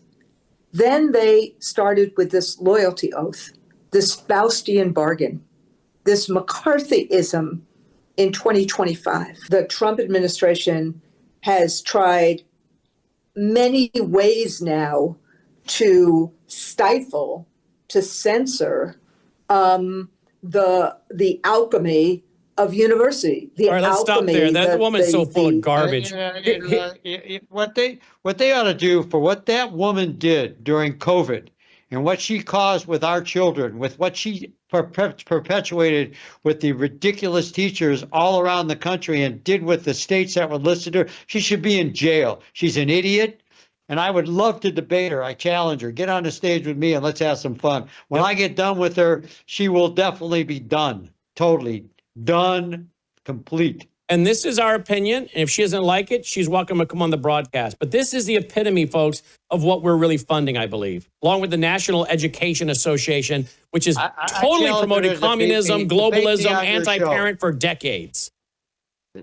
then they started with this loyalty oath, this Faustian bargain, this McCarthyism in 2025. The Trump administration has tried many ways now to stifle, to censor the alchemy of university. The All right, let's stop there. That woman's so full of garbage. What they ought to do for what that woman did during COVID and what she caused with our children, with what she perpetuated with the ridiculous teachers all around the country and did with the states that would listen to her, she should be in jail. She's an idiot. And I would love to debate her. I challenge her. Get on the stage with me and let's have some fun. When I get done with her, she will definitely be done. Totally done, complete. And this is our opinion. And if she doesn't like it, she's welcome to come on the broadcast. But this is the epitome, folks, of what we're really funding, I believe, along with the National Education Association, which is totally promoting communism, globalism, anti-parent for decades.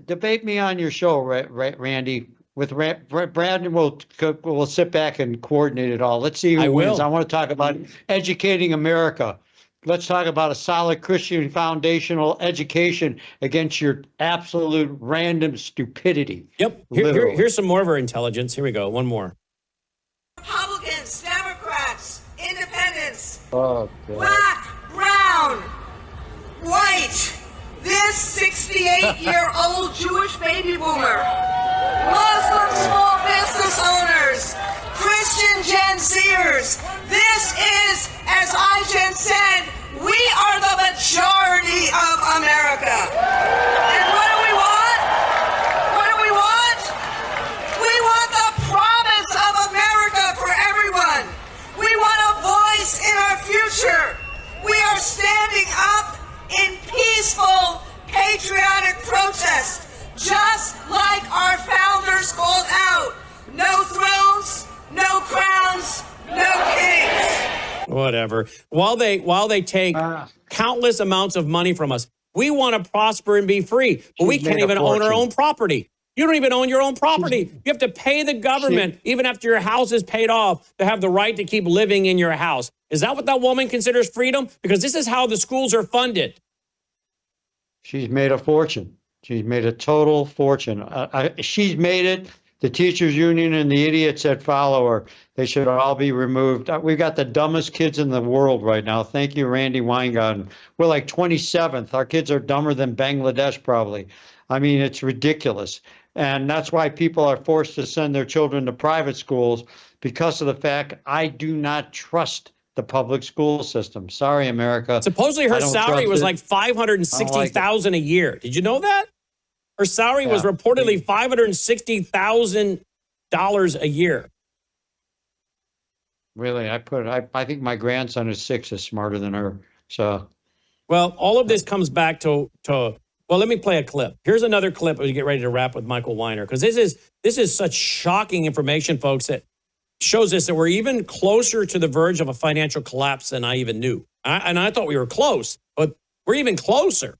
Debate me on your show, Randy. With Brandon, we'll sit back and coordinate it all. Let's see who wins. I want to talk about educating America. Let's talk about a solid Christian foundational education against your absolute random stupidity. Yep. Here's some more of our intelligence. Here we go. One more. Republicans, Democrats, independents, Oh, black, brown, white, this 68-year-old Jewish baby boomer, Muslim small business owners, Christian Gen Zers. This is, as iGen said, we are the majority of America. And what do we want? What do we want? We want the promise of America for everyone. We want a voice in our future. We are standing up in peaceful, patriotic protest, just like our founders called out. No thrones, no crowns, no kings. Whatever. While they take countless amounts of money from us, we want to prosper and be free, but we can't even own our own property. You don't even own your own property. You have to pay the government, even after your house is paid off, to have the right to keep living in your house. Is that what that woman considers freedom? Because this is how the schools are funded. She's made a fortune. She's made a total fortune. She's made it. The teachers union and the idiots that follow her, they should all be removed. We've got the dumbest kids in the world right now. Thank you, Randy Weingarten. We're like 27th. Our kids are dumber than Bangladesh, probably. I mean, it's ridiculous. And that's why people are forced to send their children to private schools, because of the fact I do not trust the public school system. Sorry, America. Supposedly her salary was like $560,000 a year. Did you know that? Her salary was reportedly $560,000 a year. Really, I think my grandson is 6 is smarter than her. So, well, all of this comes back to well, let me play a clip. Here's another clip as we get ready to wrap with Michael Weiner, because this is such shocking information, folks, that shows us that we're even closer to the verge of a financial collapse than I even knew. And I thought we were close, but we're even closer.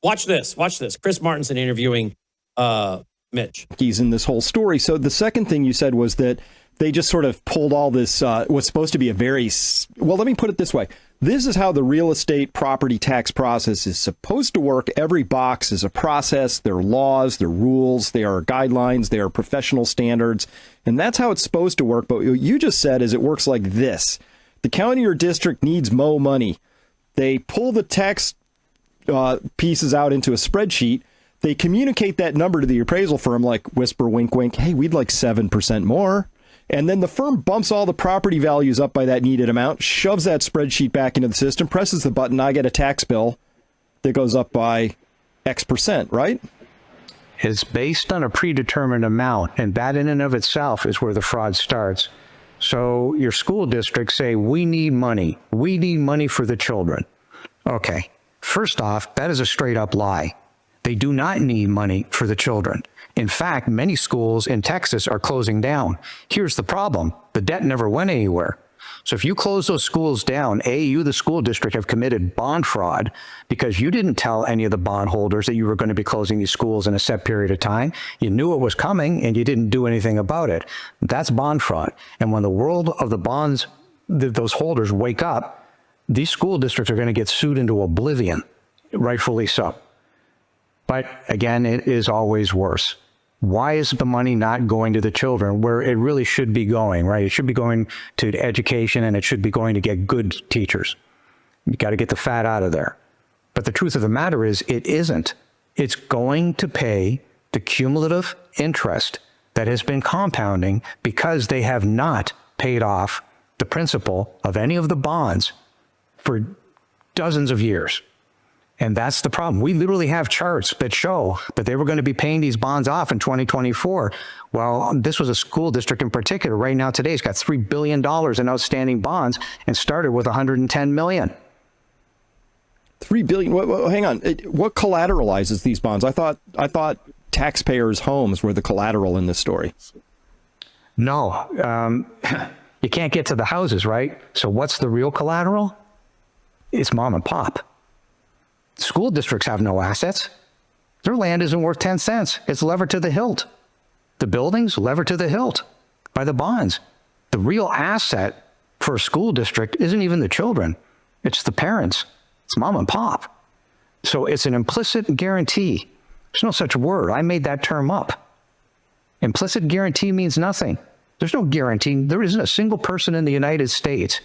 Watch this. Watch this. Chris Martinson interviewing Mitch. He's in this whole story. So the second thing you said was that they just sort of pulled all this, what's supposed to be a very, well, let me put it this way. This is how the real estate property tax process is supposed to work. Every box is a process. There are laws, there are rules, there are guidelines, there are professional standards. And that's how it's supposed to work. But what you just said is it works like this. The county or district needs more money. They pull the tax pieces out into a spreadsheet. They communicate that number to the appraisal firm, like whisper, wink, wink, hey, we'd like 7% more. And then the firm bumps all the property values up by that needed amount, shoves that spreadsheet back into the system, presses the button. I get a tax bill that goes up by X%, right? It's based on a predetermined amount, and that in and of itself is where the fraud starts. So your school districts say, we need money. We need money for the children. Okay, first off, that is a straight up lie. They do not need money for the children. In fact, many schools in Texas are closing down. Here's the problem. The debt never went anywhere. So if you close those schools down, you, the school district, have committed bond fraud because you didn't tell any of the bondholders that you were going to be closing these schools in a set period of time. You knew it was coming and you didn't do anything about it. That's bond fraud. And when the world of the bonds, those holders wake up, these school districts are going to get sued into oblivion, rightfully so. But again, it is always worse. Why is the money not going to the children where it really should be going, right? It should be going to education and it should be going to get good teachers. You got to get the fat out of there. But the truth of the matter is it isn't. It's going to pay the cumulative interest that has been compounding because they have not paid off the principal of any of the bonds for dozens of years. And that's the problem. We literally have charts that show that they were going to be paying these bonds off in 2024. Well, this was a school district in particular. Right now, today, it's got $3 billion in outstanding bonds and started with $110 million. $3 billion. Hang on. What collateralizes these bonds? I thought taxpayers' homes were the collateral in this story. No, you can't get to the houses, right? So what's the real collateral? It's mom and pop. School districts have no assets. Their land isn't worth 10 cents. It's levered to the hilt. The buildings levered to the hilt by the bonds. The real asset for a school district isn't even the children. It's the parents. It's mom and pop. So it's an implicit guarantee. There's no such word. I made that term up. Implicit guarantee means nothing. There's no guarantee. There isn't a single person in the United States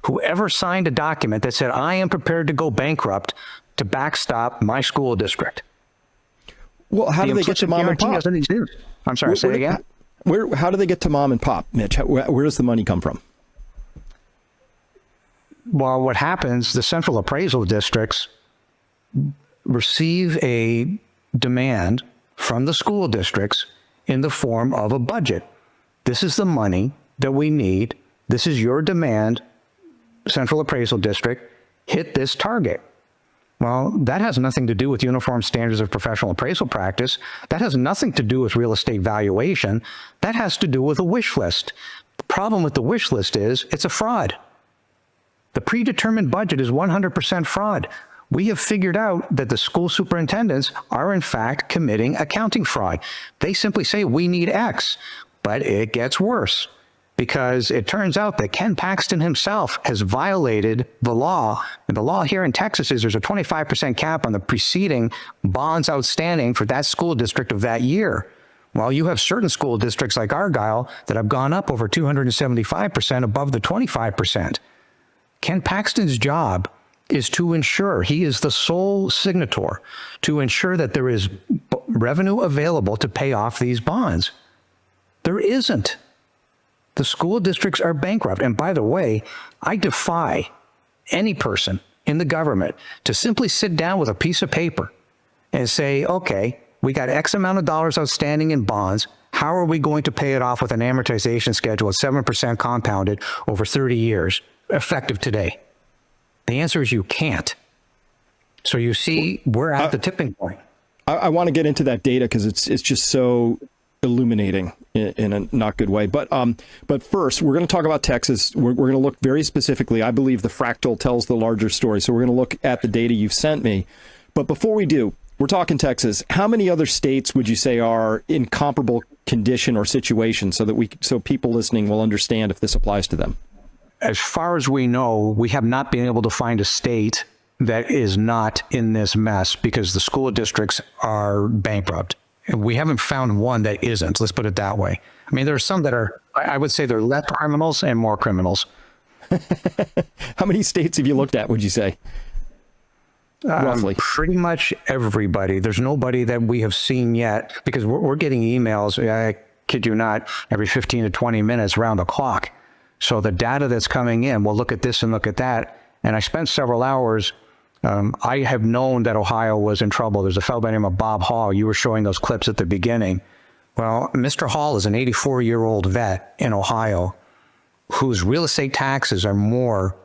who ever signed a document that said, I am prepared to go bankrupt to backstop my school district. Well, how do they get to mom and pop? I'm sorry, say it again. How do they get to mom and pop, Mitch? Where does the money come from? Well, what happens, the central appraisal districts receive a demand from the school districts in the form of a budget. This is the money that we need. This is your demand, central appraisal district, hit this target. Well, that has nothing to do with uniform standards of professional appraisal practice. That has nothing to do with real estate valuation. That has to do with a wish list. The problem with the wish list is it's a fraud. The predetermined budget is 100% fraud. We have figured out that the school superintendents are in fact committing accounting fraud. They simply say we need X, but it gets worse. Because it turns out that Ken Paxton himself has violated the law. And the law here in Texas is there's a 25% cap on the preceding bonds outstanding for that school district of that year. While you have certain school districts like Argyle that have gone up over 275% above the 25%. Ken Paxton's job is to ensure, he is the sole signator, to ensure that there is revenue available to pay off these bonds. There isn't. The school districts are bankrupt. And by the way, I defy any person in the government to simply sit down with a piece of paper and say, okay, we got X amount of dollars outstanding in bonds. How are we going to pay it off with an amortization schedule at 7% compounded over 30 years, effective today? The answer is you can't. So you see, we're at the tipping point. I want to get into that data because it's just so illuminating in a not good way. But first, we're going to talk about Texas. We're going to look very specifically. I believe the fractal tells the larger story. So we're going to look at the data you've sent me. But before we do, we're talking Texas. How many other states would you say are in comparable condition or situation so people listening will understand if this applies to them? As far as we know, we have not been able to find a state that is not in this mess because the school districts are bankrupt. We haven't found one that isn't. Let's put it that way. I mean, there are some that are, I would say they're less criminals and more criminals. How many states have you looked at, would you say? roughly? Pretty much everybody. There's nobody that we have seen yet, because we're getting emails, I kid you not, every 15 to 20 minutes round the clock. So the data that's coming in, we'll look at this and look at that. And I spent several hours. I have known that Ohio was in trouble. There's a fellow by the name of Bob Hall. You were showing those clips at the beginning. Well, Mr. Hall is an 84-year-old vet in Ohio whose real estate taxes are more.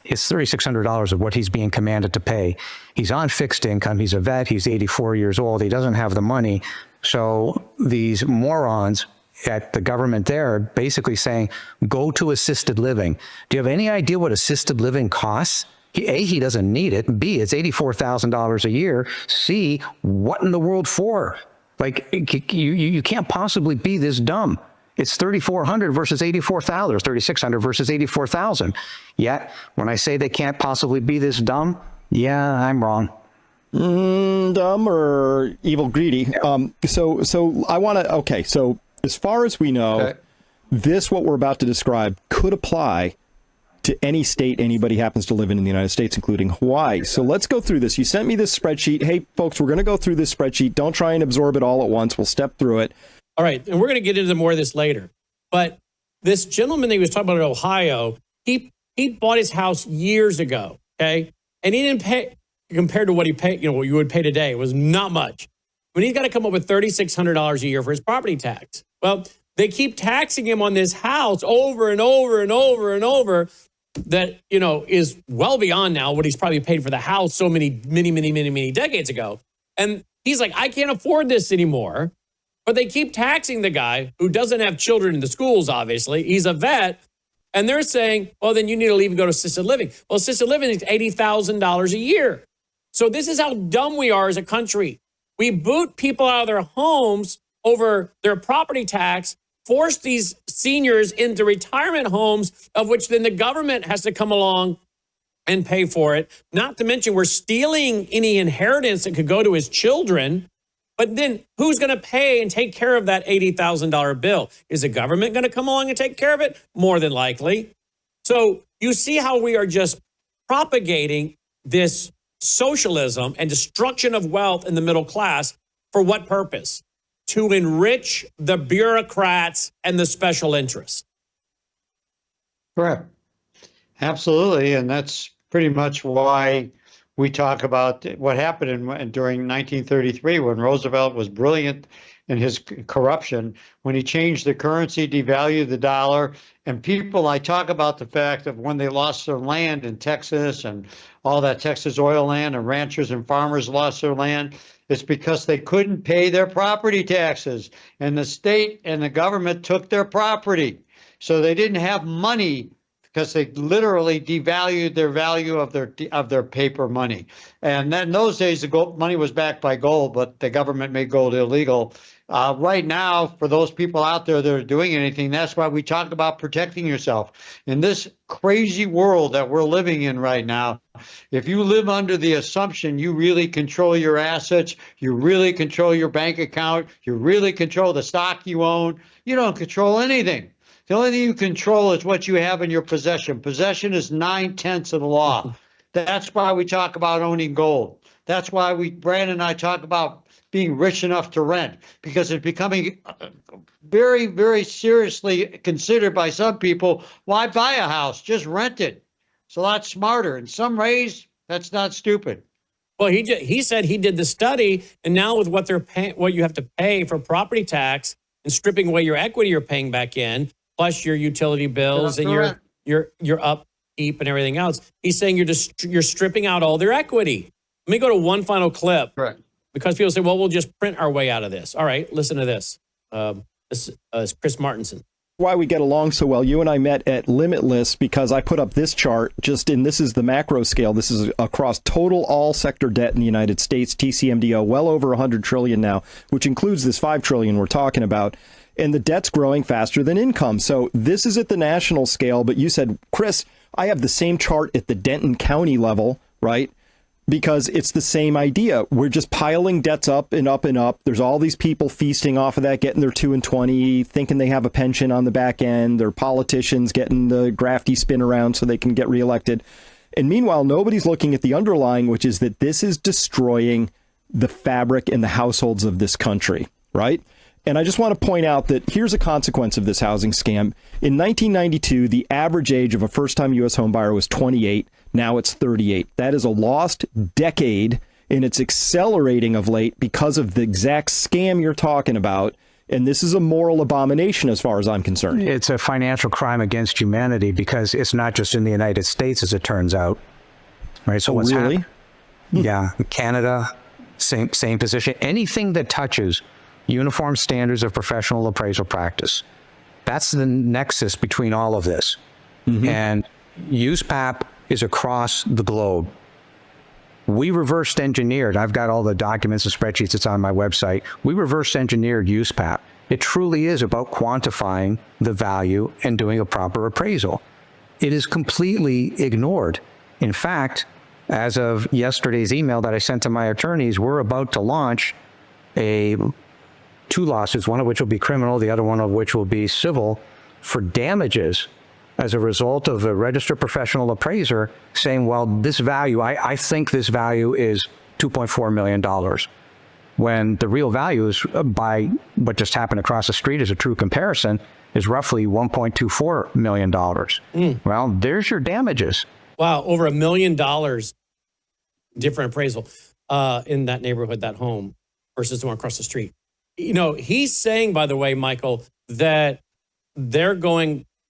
It's $3,600 of what he's being commanded to pay. He's on fixed income. He's a vet. He's 84 years old. He doesn't have the money. So these morons at the government there are basically saying, go to assisted living. Do you have any idea what assisted living costs? He doesn't need it. B, it's $84,000 a year. C, what in the world for? Like, you can't possibly be this dumb. It's $3,400 versus $84,000, $3,600 versus $84,000. Yet, when I say they can't possibly be this dumb, yeah, I'm wrong. Dumb or evil greedy. So I want to, okay, so as far as we know, this, what we're about to describe, could apply to any state anybody happens to live in the United States, including Hawaii. So let's go through this. You sent me this spreadsheet. Hey, folks, we're going to go through this spreadsheet. Don't try and absorb it all at once. We'll step through it. All right, and we're going to get into more of this later. But this gentleman that he was talking about in Ohio, he bought his house years ago, okay? And he didn't pay, compared to what he paid, what you would pay today, it was not much. But he's got to come up with $3,600 a year for his property tax. Well, they keep taxing him on this house over and over and over and over that, is well beyond now what he's probably paid for the house so many decades ago. And he's like, I can't afford this anymore. But they keep taxing the guy who doesn't have children in the schools, obviously. He's a vet. And they're saying, well, then you need to leave and go to assisted living. Well, assisted living is $80,000 a year. So this is how dumb we are as a country. We boot people out of their homes over their property tax, force these seniors into retirement homes, of which then the government has to come along and pay for it. Not to mention we're stealing any inheritance that could go to his children. But then who's going to pay and take care of that $80,000 bill? Is the government going to come along and take care of it? More than likely. So you see how we are just propagating this socialism and destruction of wealth in the middle class. For what purpose? To enrich the bureaucrats and the special interests. Correct. Absolutely. And that's pretty much why we talk about what happened during 1933 when Roosevelt was brilliant in his corruption, when he changed the currency, devalued the dollar. And I talk about the fact of when they lost their land in Texas and all that Texas oil land, and ranchers and farmers lost their land. It's because they couldn't pay their property taxes, and the state and the government took their property. So they didn't have money because they literally devalued their value of their paper money. And then in those days, the gold money was backed by gold, but the government made gold illegal. Right now, for those people out there that are doing anything, that's why we talk about protecting yourself. In this crazy world that we're living in right now, if you live under the assumption you really control your assets, you really control your bank account, you really control the stock you own, you don't control anything. The only thing you control is what you have in your possession. Possession is 9/10 of the law. That's why we talk about owning gold. That's why Brandon and I talk about being rich enough to rent, because it's becoming very, very seriously considered by some people. Why buy a house? Just rent it. It's a lot smarter. In some ways, that's not stupid. Well, he said he did the study, and now with what they're paying, what you have to pay for property tax and stripping away your equity you're paying back in, plus your utility bills and your upkeep and everything else. He's saying you're stripping out all their equity. Let me go to one final clip. Right. Because people say, well, we'll just print our way out of this. All right, listen to this. This is Chris Martinson. Why we get along so well. You and I met at Limitless because I put up this chart this is the macro scale. This is across total all sector debt in the United States, TCMDO, well over 100 trillion now, which includes this 5 trillion we're talking about. And the debt's growing faster than income. So this is at the national scale. But you said, Chris, I have the same chart at the Denton County level, right? Because it's the same idea. We're just piling debts up and up and up. There's all these people feasting off of that, getting their 2 and 20, thinking they have a pension on the back end. They're politicians getting the grafty spin around so they can get reelected. And meanwhile, nobody's looking at the underlying, which is that this is destroying the fabric and the households of this country, right? And I just want to point out that here's a consequence of this housing scam. In 1992, the average age of a first-time U.S. homebuyer was 28. Now it's 38. That is a lost decade, and it's accelerating of late because of the exact scam you're talking about. And this is a moral abomination as far as I'm concerned. It's a financial crime against humanity because it's not just in the United States, as it turns out. Right? So what's really? Yeah, Canada, same position. Anything that touches uniform standards of professional appraisal practice, that's the nexus between all of this. And USPAP is across the globe. We reversed engineered. I've got all the documents and spreadsheets that's on my website. We reverse engineered USPAP. It truly is about quantifying the value and doing a proper appraisal. It is completely ignored. In fact, as of yesterday's email that I sent to my attorneys, we're about to launch two lawsuits, one of which will be criminal, the other one of which will be civil, for damages as a result of a registered professional appraiser saying, well, this value, I think this value is $2.4 million, when the real value is, by what just happened across the street as a true comparison, is roughly $1.24 million. Well, there's your damages. Wow, over $1 million different appraisal in that neighborhood, that home, versus the one across the street. You know, he's saying, by the way, Michael, that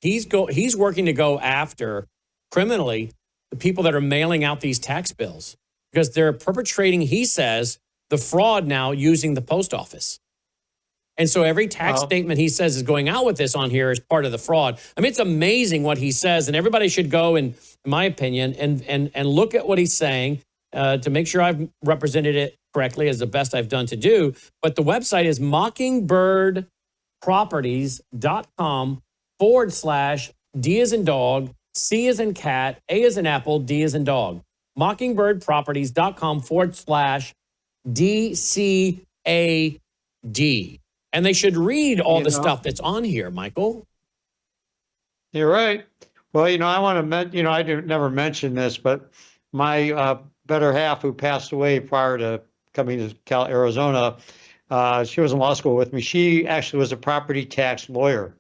he's working to go after criminally the people that are mailing out these tax bills because they're perpetrating, he says, the fraud now using the post office. And so every tax statement he says is going out with this on here is part of the fraud. I mean, it's amazing what he says, and everybody should go, in my opinion, and look at what he's saying to make sure I've represented it correctly as the best I've done to do. But the website is mockingbirdproperties.com/D as in dog, C as in cat, A as in apple, D as in dog. mockingbirdproperties.com/DCAD. And they should read all the stuff that's on here, Michael. You're right. Well, I want to I never mentioned this, but my better half, who passed away prior to coming to Arizona, she was in law school with me. She actually was a property tax lawyer,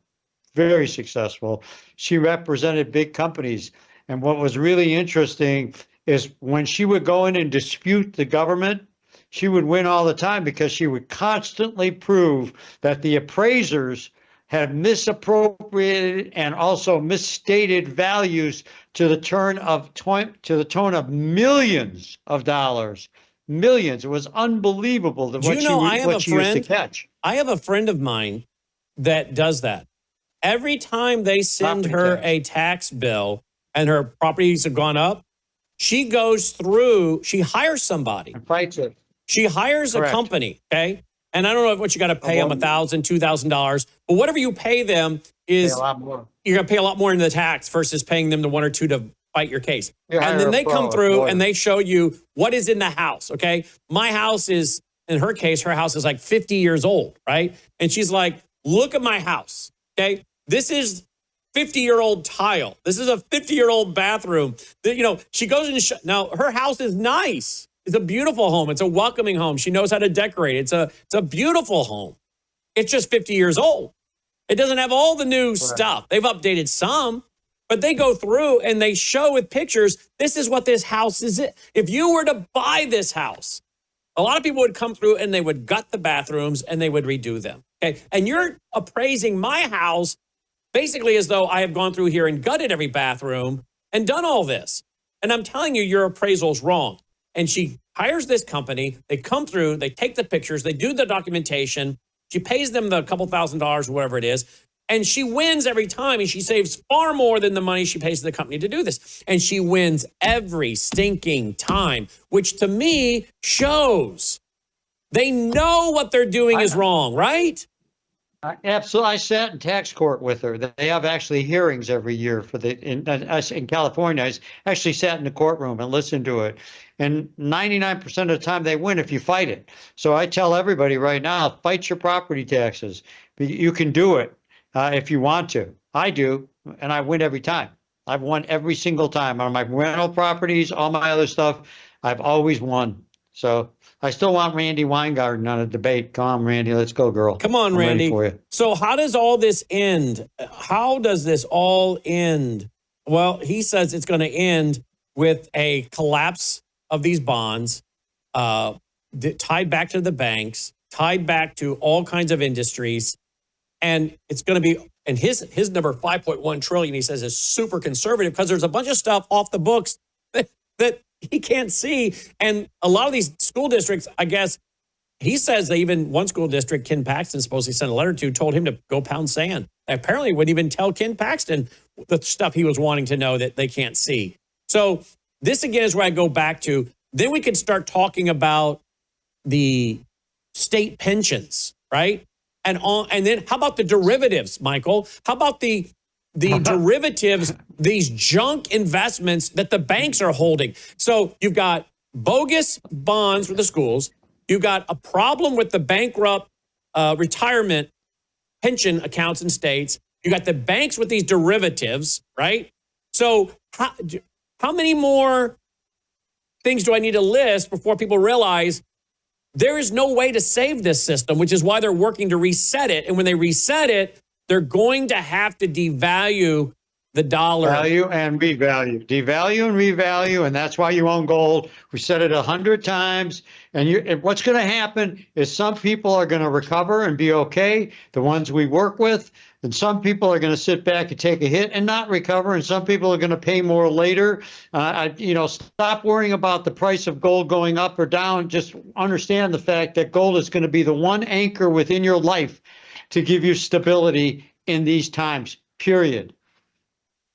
very successful. She represented big companies. And what was really interesting is when she would go in and dispute the government, she would win all the time because she would constantly prove that the appraisers had misappropriated and also misstated values to the tune of millions of dollars. Millions. It was unbelievable what she used to catch. I have a friend of mine that does that. Every time they send her a tax bill and her properties have gone up, she goes through, she hires somebody. And fights it. She hires a company, okay? And I don't know what you got to pay them, $1,000, $2,000, but whatever you pay them is a lot more. You're going to pay a lot more in the tax versus paying them the $1 or $2 to fight your case. And then they come through and they show you what is in the house, okay? My house is, in her case, her house is like 50 years old, right? And she's like, look at my house, okay? This is 50-year-old tile. This is a 50-year-old bathroom. She goes and now her house is nice. It's a beautiful home. It's a welcoming home. She knows how to decorate. It's a beautiful home. It's just 50 years old. It doesn't have all the new stuff. They've updated some, but they go through and they show with pictures, this is what this house is. If you were to buy this house, a lot of people would come through and they would gut the bathrooms and they would redo them. Okay. And you're appraising my house basically as though I have gone through here and gutted every bathroom and done all this. And I'm telling you, your appraisal is wrong. And she hires this company. They come through, they take the pictures, they do the documentation. She pays them the couple $1,000s or whatever it is. And she wins every time. And she saves far more than the money she pays the company to do this. And she wins every stinking time, which to me shows they know what they're doing is wrong, right? Absolutely. I sat in tax court with her. They have actually hearings every year in California. I actually sat in the courtroom and listened to it. And 99% of the time they win if you fight it. So I tell everybody right now, fight your property taxes. You can do it if you want to. I do, and I win every time. I've won every single time on my rental properties, all my other stuff. I've always won. So I still want Randy Weingarten on a debate. Come on, Randy, let's go, girl. Come on, I'm ready Randy. for you. So how does all this end? How does this all end? Well, he says it's going to end with a collapse of these bonds, tied back to the banks, tied back to all kinds of industries. And it's going to be, and his number 5.1 trillion, he says, is super conservative because there's a bunch of stuff off the books that he can't see. And a lot of these school districts, I guess, he says they even, one school district, Ken Paxton supposedly sent a letter to, told him to go pound sand. Apparently wouldn't even tell Ken Paxton the stuff he was wanting to know that they can't see. So this again is where I go back to, then we could start talking about the state pensions, right? And then how about the derivatives, Michael? How about the derivatives, these junk investments that the banks are holding? So you've got bogus bonds with the schools. You've got a problem with the bankrupt retirement pension accounts in states. You got the banks with these derivatives, right? So how many more things do I need to list before people realize there is no way to save this system, which is why they're working to reset it. And when they reset it, they're going to have to devalue the dollar. Value and revalue. Devalue and revalue, and that's why you own gold. We said it 100 times. And what's going to happen is some people are going to recover and be okay, the ones we work with, and some people are going to sit back and take a hit and not recover, and some people are going to pay more later. Stop worrying about the price of gold going up or down. Just understand the fact that gold is going to be the one anchor within your life to give you stability in these times, period.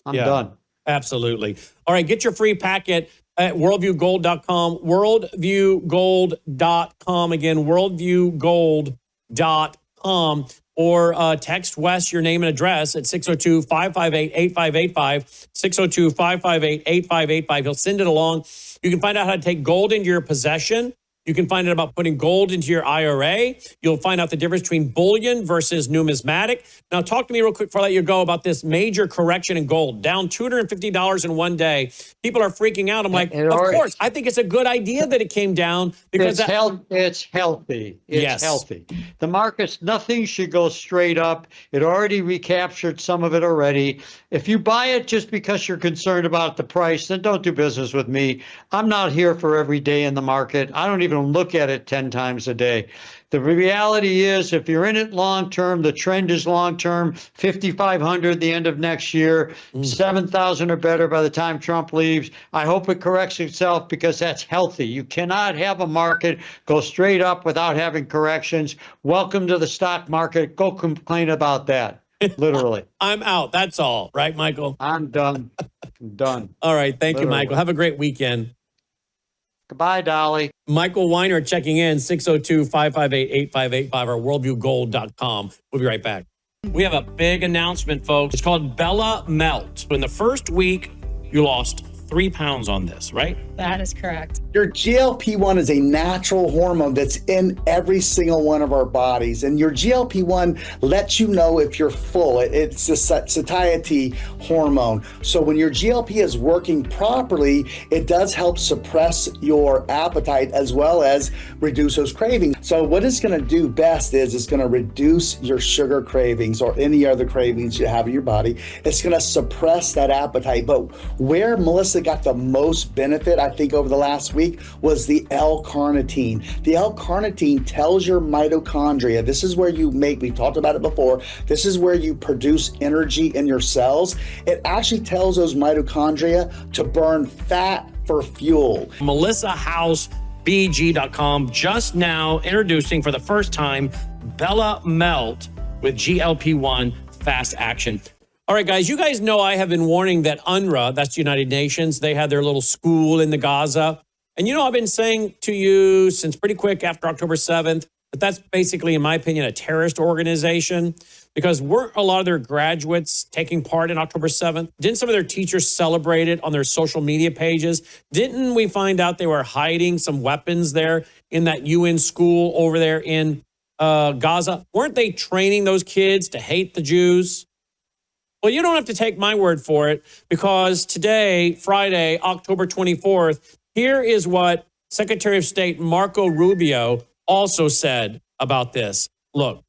I'm done. Absolutely. All right, get your free packet at worldviewgold.com, worldviewgold.com. Again, worldviewgold.com. Or text Wes your name and address at 602-558-8585, 602-558-8585. He'll send it along. You can find out how to take gold into your possession. You can find out about putting gold into your IRA. You'll find out the difference between bullion versus numismatic. Now, talk to me real quick before I let you go about this major correction in gold, down $250 in one day. People are freaking out. I'm like, of course, I think it's a good idea that it came down because it's healthy. It's healthy. The markets, nothing should go straight up. It already recaptured some of it already. If you buy it just because you're concerned about the price, then don't do business with me. I'm not here for every day in the market. I don't even look at it 10 times a day. The reality is, if you're in it long term, the trend is long term, 5,500 the end of next year, 7,000 or better by the time Trump leaves. I hope it corrects itself because that's healthy. You cannot have a market go straight up without having corrections. Welcome to the stock market. Go complain about that. Literally. I'm out. That's all. Right, Michael? I'm done. I'm done. All right. Thank you, Michael. Have a great weekend. Goodbye, Dolly. Michael Weiner checking in, 602-558-8585 or worldviewgold.com. We'll be right back. We have a big announcement, folks. It's called Bella Melt. In the first week, you lost 3 pounds on this, right? That is correct. Your GLP-1 is a natural hormone that's in every single one of our bodies. And your GLP-1 lets you know if you're full. It's a satiety hormone. So when your GLP is working properly, it does help suppress your appetite as well as reduce those cravings. So what it's going to do best is it's going to reduce your sugar cravings or any other cravings you have in your body. It's going to suppress that appetite. But where Melissa got the most benefit, I think, over the last week was the L-carnitine. The L-carnitine tells your mitochondria, this is where you make, we've talked about it before, this is where you produce energy in your cells. It actually tells those mitochondria to burn fat for fuel. MelissaHouseBG.com just now introducing for the first time Bella Melt with GLP-1 Fast Action. All right, guys, you guys know I have been warning that UNRWA, that's the United Nations, they had their little school in the Gaza. And you know, I've been saying to you since pretty quick after October 7th, that that's basically, in my opinion, a terrorist organization because weren't a lot of their graduates taking part in October 7th? Didn't some of their teachers celebrate it on their social media pages? Didn't we find out they were hiding some weapons there in that UN school over there in Gaza? Weren't they training those kids to hate the Jews? Well, you don't have to take my word for it, because today, Friday, October 24th, here is what Secretary of State Marco Rubio also said about this. Look.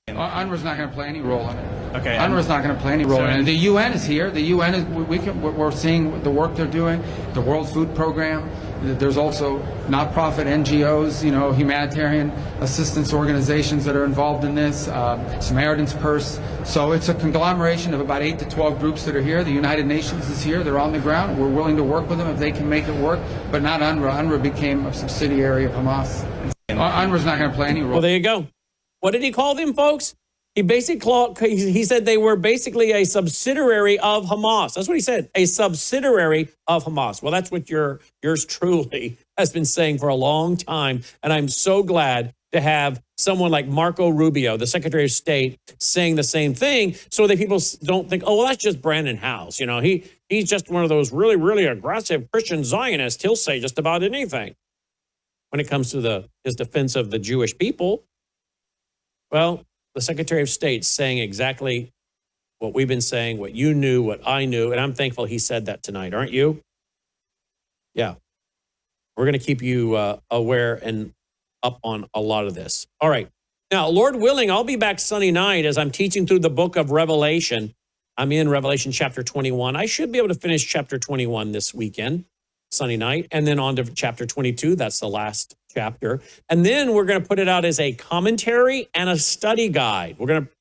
UNRWA's not going to play any role in it. Okay. UNRWA's not going to play any role in it. The UN is here. The UN is. We're seeing the work they're doing. The World Food Program. There's also nonprofit NGOs, humanitarian assistance organizations that are involved in this. Samaritan's Purse. So it's a conglomeration of about 8 to 12 groups that are here. The United Nations is here. They're on the ground. We're willing to work with them if they can make it work. But not UNRWA. UNRWA became a subsidiary of Hamas. UNRWA's not going to play any role. Well, there you go. What did he call them, folks? He said they were basically a subsidiary of Hamas. That's what he said, a subsidiary of Hamas. Well, that's what yours truly has been saying for a long time. And I'm so glad to have someone like Marco Rubio, the Secretary of State, saying the same thing, so that people don't think, oh, well, that's just Brannon Howse. He's just one of those really, really aggressive Christian Zionists. He'll say just about anything when it comes to his defense of the Jewish people. Well, the Secretary of State's saying exactly what we've been saying, what you knew, what I knew, and I'm thankful he said that tonight, aren't you? Yeah. We're going to keep you aware and up on a lot of this. All right. Now, Lord willing, I'll be back Sunday night as I'm teaching through the book of Revelation. I'm in Revelation chapter 21. I should be able to finish chapter 21 this weekend, Sunday night, and then on to chapter 22. That's the last chapter. And then we're going to put it out as a commentary and a study guide. We're going to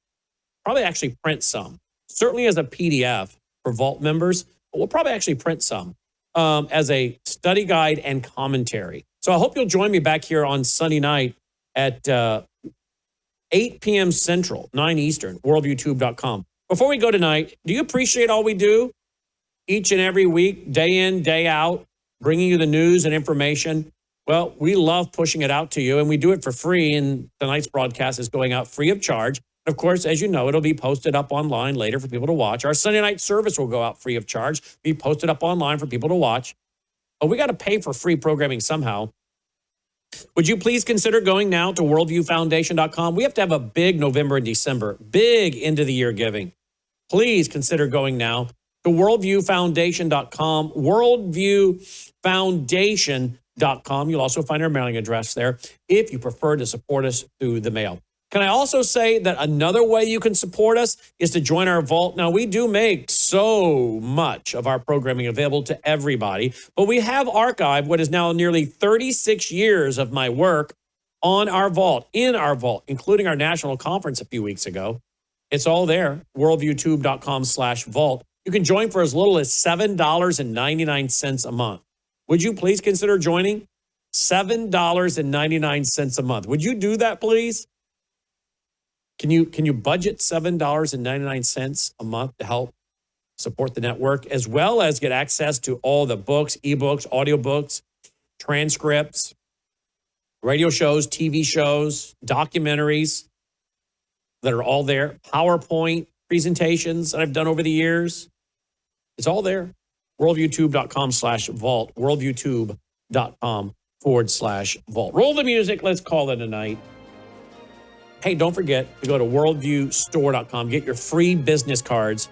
probably actually print some, certainly as a PDF for Vault members, but we'll probably actually print some as a study guide and commentary. So I hope you'll join me back here on Sunday night at 8 p.m. Central, 9 Eastern, worldviewtube.com. Before we go tonight, do you appreciate all we do each and every week, day in, day out, bringing you the news and information? Well, we love pushing it out to you, and we do it for free, and tonight's broadcast is going out free of charge. Of course, as you know, it'll be posted up online later for people to watch. Our Sunday night service will go out free of charge, be posted up online for people to watch. But we got to pay for free programming somehow. Would you please consider going now to worldviewfoundation.com? We have to have a big November and December, big end of the year giving. Please consider going now to worldviewfoundation.com, worldviewfoundation.com. You'll also find our mailing address there if you prefer to support us through the mail. Can I also say that another way you can support us is to join our vault? Now, we do make so much of our programming available to everybody, but we have archived what is now nearly 36 years of my work on our vault, in our vault, including our national conference a few weeks ago. It's all there, worldviewtube.com/vault. You can join for as little as $7.99 a month. Would you please consider joining? $7.99 a month. Would you do that, please? Can you budget $7.99 a month to help support the network, as well as get access to all the books, ebooks, audiobooks, transcripts, radio shows, TV shows, documentaries that are all there, PowerPoint presentations that I've done over the years? It's all there. worldviewtube.com/vault, worldviewtube.com/vault. Roll the music. Let's call it a night. Hey, don't forget to go to worldviewstore.com. Get your free business cards.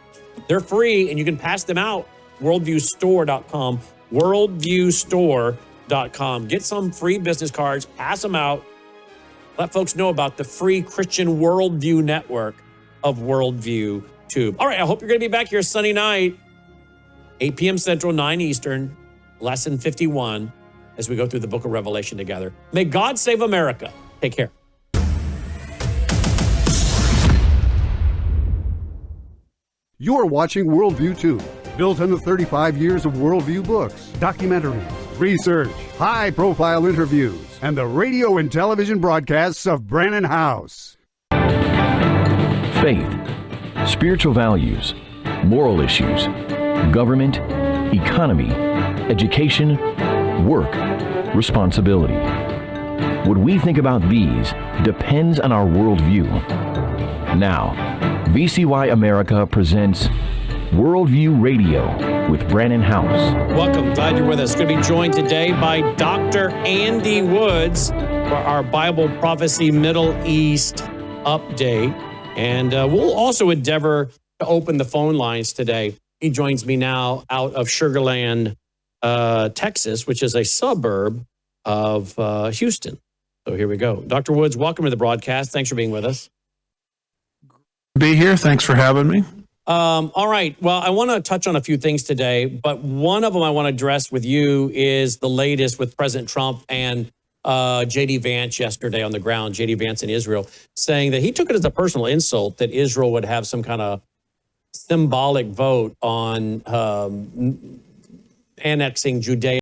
They're free, and you can pass them out. Worldviewstore.com. Worldviewstore.com. Get some free business cards. Pass them out. Let folks know about the free Christian Worldview network of Worldview Tube. All right, I hope you're going to be back here Sunday night, 8 p.m. Central, 9 Eastern, Lesson 51, as we go through the book of Revelation together. May God save America. Take care. You're watching Worldview Tube, built on the 35 years of Worldview books, documentaries, research, high-profile interviews, and the radio and television broadcasts of Brannon Howse. Faith, spiritual values, moral issues, government, economy, education, work, responsibility. What we think about these depends on our worldview. Now, VCY America presents Worldview Radio with Brannon Howse. Welcome. Glad you're with us. Going to be joined today by Dr. Andy Woods for our Bible Prophecy Middle East update. And we'll also endeavor to open the phone lines today. He joins me now out of Sugar Land, Texas, which is a suburb of Houston. So here we go. Dr. Woods, welcome to the broadcast. Thanks for being with us. Be here. Thanks for having me. All right. Well, I want to touch on a few things today, but one of them I want to address with you is the latest with President Trump and J.D. Vance yesterday on the ground, J.D. Vance in Israel, saying that he took it as a personal insult that Israel would have some kind of symbolic vote on annexing Judea.